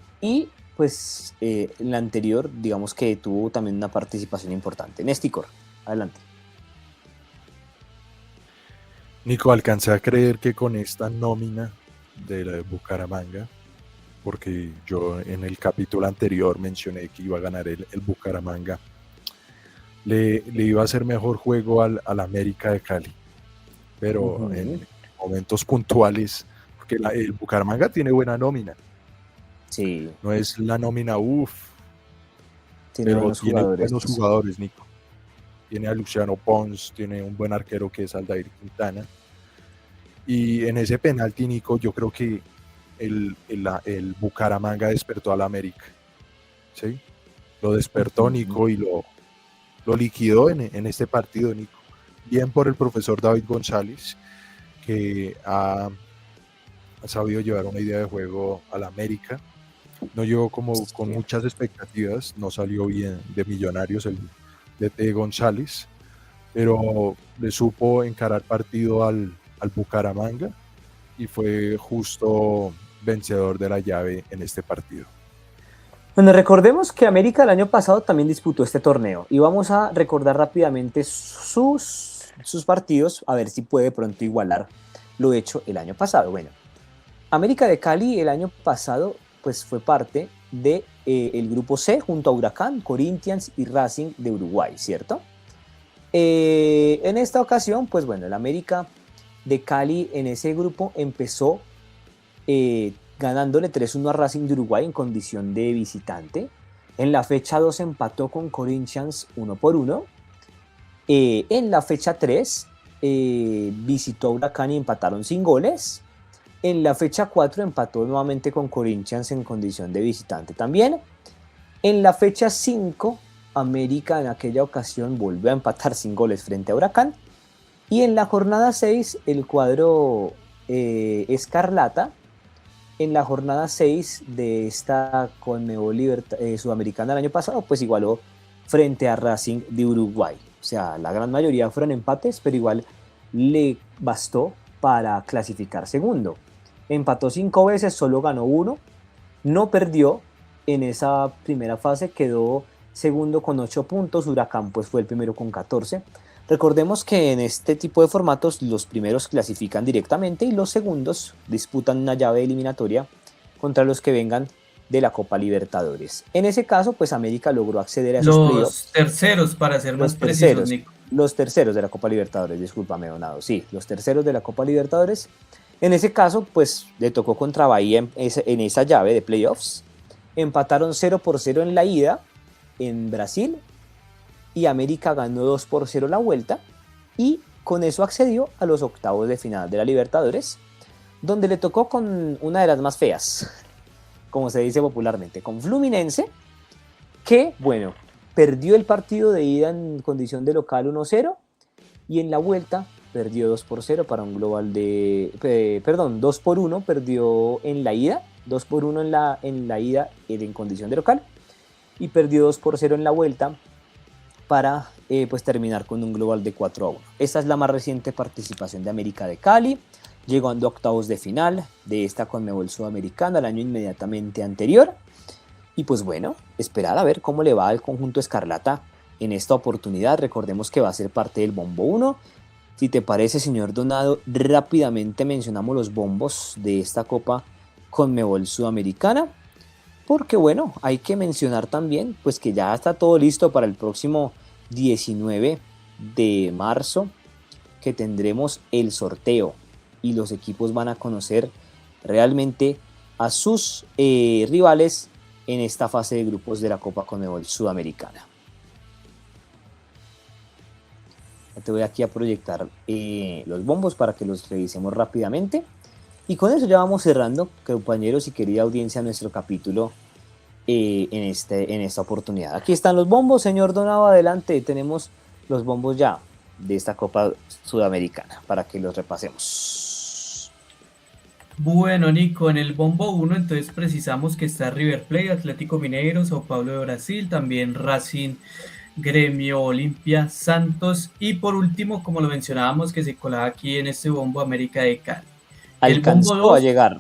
pues en la anterior, digamos que tuvo también una participación importante. Nesticor, adelante. Nico, alcancé a creer que con esta nómina de la Bucaramanga, porque yo en el capítulo anterior mencioné que iba a ganar el Bucaramanga, le iba a hacer mejor juego al América de Cali, pero en momentos puntuales, porque el Bucaramanga tiene buena nómina, Sí, no es la nómina uff, tiene pero buenos tiene jugadores. buenos jugadores, Nico. Tiene a Luciano Pons, tiene un buen arquero que es Aldair Quintana. Y en ese penalti, Nico, yo creo que el Bucaramanga despertó al América. ¿Sí? Lo despertó, Nico, y lo liquidó en este partido, Nico. Bien por el profesor David González, que ha sabido llevar una idea de juego al América. No llegó como con muchas expectativas, no salió bien de Millonarios el DT González, pero le supo encarar partido al Bucaramanga y fue justo vencedor de la llave en este partido. Bueno, recordemos que América el año pasado también disputó este torneo y vamos a recordar rápidamente sus partidos, a ver si puede pronto igualar lo hecho el año pasado. Bueno, América de Cali el año pasado pues fue parte de el grupo C junto a Huracán, Corinthians y Racing de Uruguay, ¿cierto? En esta ocasión, pues bueno, el América de Cali en ese grupo empezó ganándole 3-1 a Racing de Uruguay en condición de visitante. En la fecha 2 empató con Corinthians 1-1. En la fecha 3 visitó a Huracán y empataron sin goles. En la fecha 4 empató nuevamente con Corinthians en condición de visitante también. En la fecha 5, América en aquella ocasión volvió a empatar sin goles frente a Huracán. Y en la jornada 6, el cuadro Escarlata, en la jornada 6 de esta Conmebol Sudamericana del año pasado, pues igualó frente a Racing de Uruguay. O sea, la gran mayoría fueron empates, pero igual le bastó para clasificar segundo. Empató 5 veces, solo ganó 1, no perdió en esa primera fase, quedó segundo con 8 puntos, Huracán pues fue el primero con 14. Recordemos que en este tipo de formatos los primeros clasifican directamente y los segundos disputan una llave eliminatoria contra los que vengan de la Copa Libertadores. En ese caso, pues América logró acceder a esos playoffs. Los terceros, para ser más precisos, Nico. Los terceros de la Copa Libertadores, discúlpame, Donado. Sí, los terceros de la Copa Libertadores. En ese caso, pues le tocó contra Bahía en esa llave de playoffs. Empataron 0-0 en la ida en Brasil y América ganó 2-0 la vuelta y con eso accedió a los octavos de final de la Libertadores, donde le tocó con una de las más feas, como se dice popularmente, con Fluminense, que, bueno, perdió el partido de ida en condición de local 1-0 y en la vuelta perdió 2-0 para un global de... 2-1 perdió en la ida, 2-1 en la ida en condición de local y perdió 2-0 en la vuelta para pues terminar con un global de 4-1. Esta es la más reciente participación de América de Cali, llegando a octavos de final de esta Conmebol Sudamericana el año inmediatamente anterior. Y pues bueno, esperar a ver cómo le va al conjunto Escarlata en esta oportunidad. Recordemos que va a ser parte del Bombo 1. Si te parece, señor Donado, rápidamente mencionamos los bombos de esta Copa Conmebol Sudamericana. Porque bueno, hay que mencionar también pues que ya está todo listo para el próximo 19 de marzo, que tendremos el sorteo y los equipos van a conocer realmente a sus rivales en esta fase de grupos de la Copa Conmebol Sudamericana. Te voy aquí a proyectar los bombos para que los revisemos rápidamente. Y con eso ya vamos cerrando, compañeros y querida audiencia, nuestro capítulo en esta oportunidad. Aquí están los bombos, señor Donado, adelante. Tenemos los bombos ya de esta Copa Sudamericana para que los repasemos. Bueno, Nico, en el bombo 1 entonces precisamos que está River Plate, Atlético Mineiro, Sao Paulo de Brasil, también Racing, Gremio, Olimpia, Santos y por último, como lo mencionábamos, que se colaba aquí en este bombo, América de Cali. Alcanzó el bombo 2, a llegar.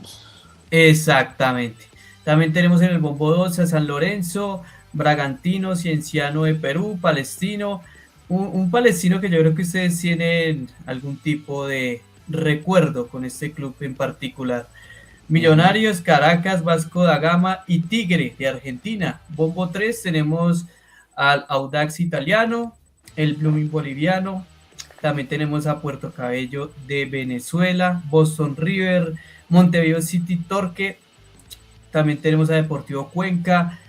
exactamente. También tenemos en el bombo 2 a San Lorenzo, Bragantino, Cienciano de Perú, Palestino, un palestino que yo creo que ustedes tienen algún tipo de recuerdo con este club en particular. Millonarios, Caracas, Vasco da Gama y Tigre de Argentina. Bombo 3 tenemos al Audax italiano, el Blooming boliviano, también tenemos a Puerto Cabello de Venezuela, Boston River, Montevideo City Torque, también tenemos a Deportivo Cuenca,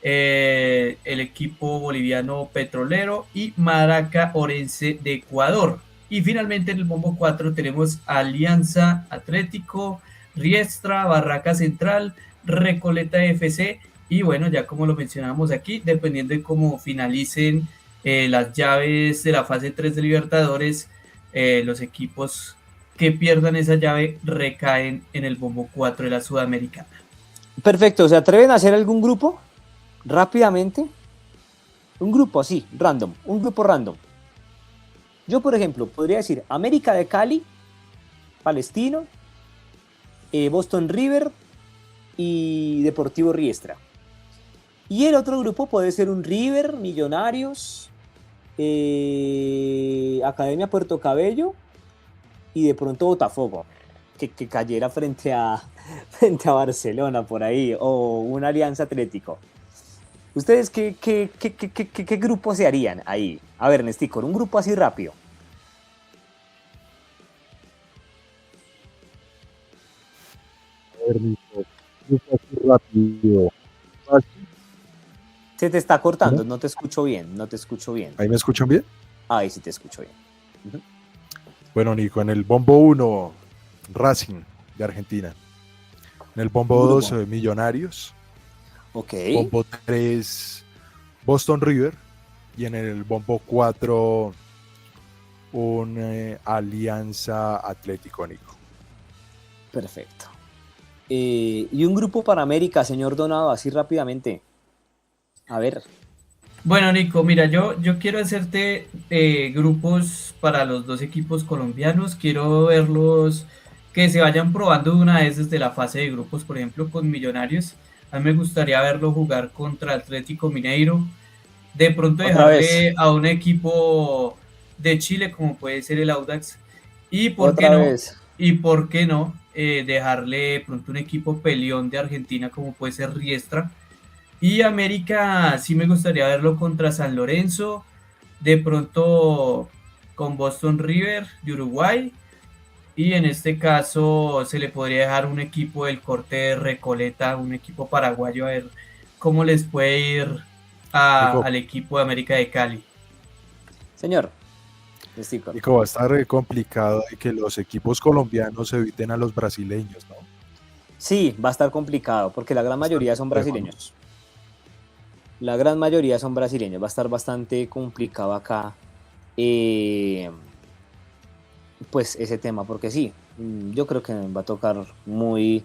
el equipo boliviano Petrolero y Maraca Orense de Ecuador. Y finalmente en el bombo 4 tenemos Alianza Atlético, Riestra, Barraca Central, Recoleta FC y bueno, ya como lo mencionamos aquí, dependiendo de cómo finalicen las llaves de la fase 3 de Libertadores, los equipos que pierdan esa llave recaen en el bombo 4 de la Sudamericana. Perfecto, ¿se atreven a hacer algún grupo? Rápidamente. Un grupo así, random, un grupo random. Yo, por ejemplo, podría decir América de Cali, Palestino, Boston River y Deportivo Riestra. Y el otro grupo puede ser un River, Millonarios, Academia Puerto Cabello y de pronto Botafogo, que cayera frente a Barcelona por ahí, o una Alianza Atlético. ¿Ustedes qué grupo se harían ahí? A ver, Nestico, un grupo así rápido. A ver, Nico, grupo así rápido. Se te está cortando, ¿No? no te escucho bien, no te escucho bien. ¿Ahí me escuchan bien? Ahí sí te escucho bien. Uh-huh. Bueno, Nico, en el bombo 1, Racing de Argentina. En el bombo 2, Millonarios. Ok. Bombo 3, Boston River. Y en el bombo 4, un Alianza Atlético, Nico. Perfecto. Y un grupo para América, señor Donado, así rápidamente. A ver. Bueno, Nico, mira, yo quiero hacerte grupos para los dos equipos colombianos. Quiero verlos que se vayan probando de una vez desde la fase de grupos, por ejemplo, con Millonarios. A mí me gustaría verlo jugar contra Atlético Mineiro. De pronto dejarle a un equipo de Chile, como puede ser el Audax. Y por qué no dejarle de pronto un equipo peleón de Argentina, como puede ser Riestra. Y América sí me gustaría verlo contra San Lorenzo, de pronto con Boston River de Uruguay, y en este caso se le podría dejar un equipo del corte de Recoleta, un equipo paraguayo, a ver cómo les puede ir al equipo de América de Cali. Señor. Nico, va a estar complicado de que los equipos colombianos eviten a los brasileños, ¿no? Sí, va a estar complicado, porque la gran mayoría son brasileños. La gran mayoría son brasileños, va a estar bastante complicado acá pues ese tema, porque sí, yo creo que va a tocar muy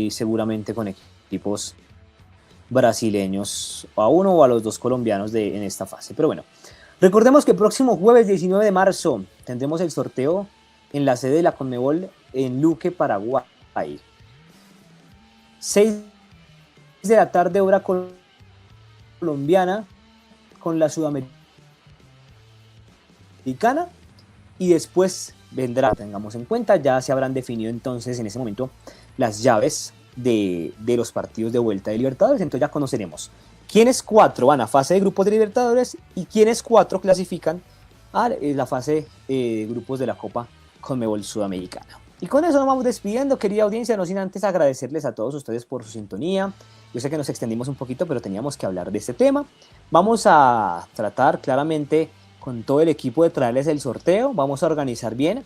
seguramente con equipos brasileños, a uno o a los dos colombianos en esta fase. Pero bueno, recordemos que el próximo jueves 19 de marzo tendremos el sorteo en la sede de la Conmebol en Luque, Paraguay. 6 de la tarde, hora colombiana, con la sudamericana, y después vendrá, tengamos en cuenta, ya se habrán definido entonces en ese momento las llaves de los partidos de vuelta de Libertadores. Entonces ya conoceremos quiénes 4 van a fase de grupos de Libertadores y quiénes 4 clasifican a la fase de grupos de la Copa Conmebol Sudamericana. Y con eso nos vamos despidiendo, querida audiencia, no sin antes agradecerles a todos ustedes por su sintonía. Yo sé que nos extendimos un poquito, pero teníamos que hablar de este tema. Vamos a tratar claramente con todo el equipo de traerles el sorteo, vamos a organizar bien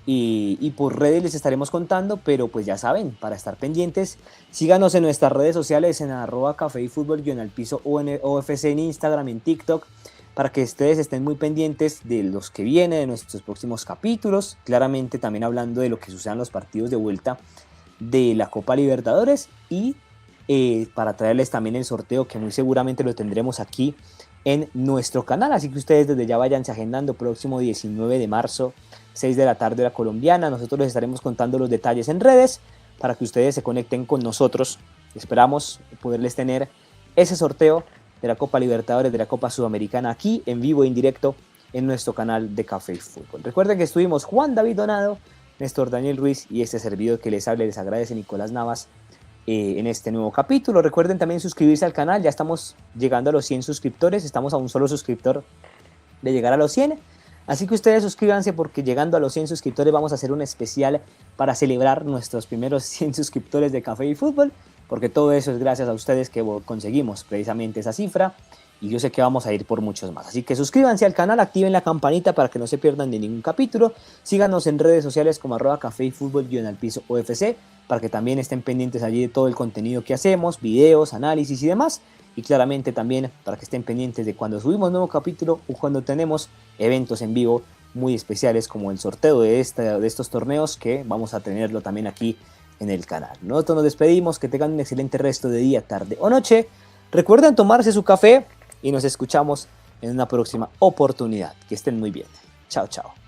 y por redes les estaremos contando, pero pues ya saben, para estar pendientes, síganos en nuestras redes sociales en @café y fútbol_al_piso OFC en Instagram, en TikTok, para que ustedes estén muy pendientes de los que vienen, de nuestros próximos capítulos, claramente también hablando de lo que sucedan los partidos de vuelta de la Copa Libertadores y para traerles también el sorteo que muy seguramente lo tendremos aquí en nuestro canal, así que ustedes desde ya váyanse agendando, próximo 19 de marzo, 6 de la tarde hora colombiana, nosotros les estaremos contando los detalles en redes para que ustedes se conecten con nosotros, esperamos poderles tener ese sorteo de la Copa Libertadores, de la Copa Sudamericana aquí en vivo e indirecto en nuestro canal de Café y Fútbol. Recuerden que estuvimos Juan David Donado, Néstor Daniel Ruiz y este servidor que les habla y les agradece, Nicolás Navas, en este nuevo capítulo. Recuerden también suscribirse al canal, ya estamos llegando a los 100 suscriptores, estamos a un solo suscriptor de llegar a los 100, así que ustedes suscríbanse porque llegando a los 100 suscriptores vamos a hacer un especial para celebrar nuestros primeros 100 suscriptores de Café y Fútbol, porque todo eso es gracias a ustedes que conseguimos precisamente esa cifra y yo sé que vamos a ir por muchos más, así que suscríbanse al canal, activen la campanita para que no se pierdan de ningún capítulo, síganos en redes sociales como @café y fútbol_al_piso OFC para que también estén pendientes allí de todo el contenido que hacemos, videos, análisis y demás, y claramente también para que estén pendientes de cuando subimos nuevo capítulo o cuando tenemos eventos en vivo muy especiales como el sorteo de estos torneos que vamos a tenerlo también aquí en el canal. Nosotros nos despedimos, que tengan un excelente resto de día, tarde o noche, recuerden tomarse su café y nos escuchamos en una próxima oportunidad, que estén muy bien, chao chao.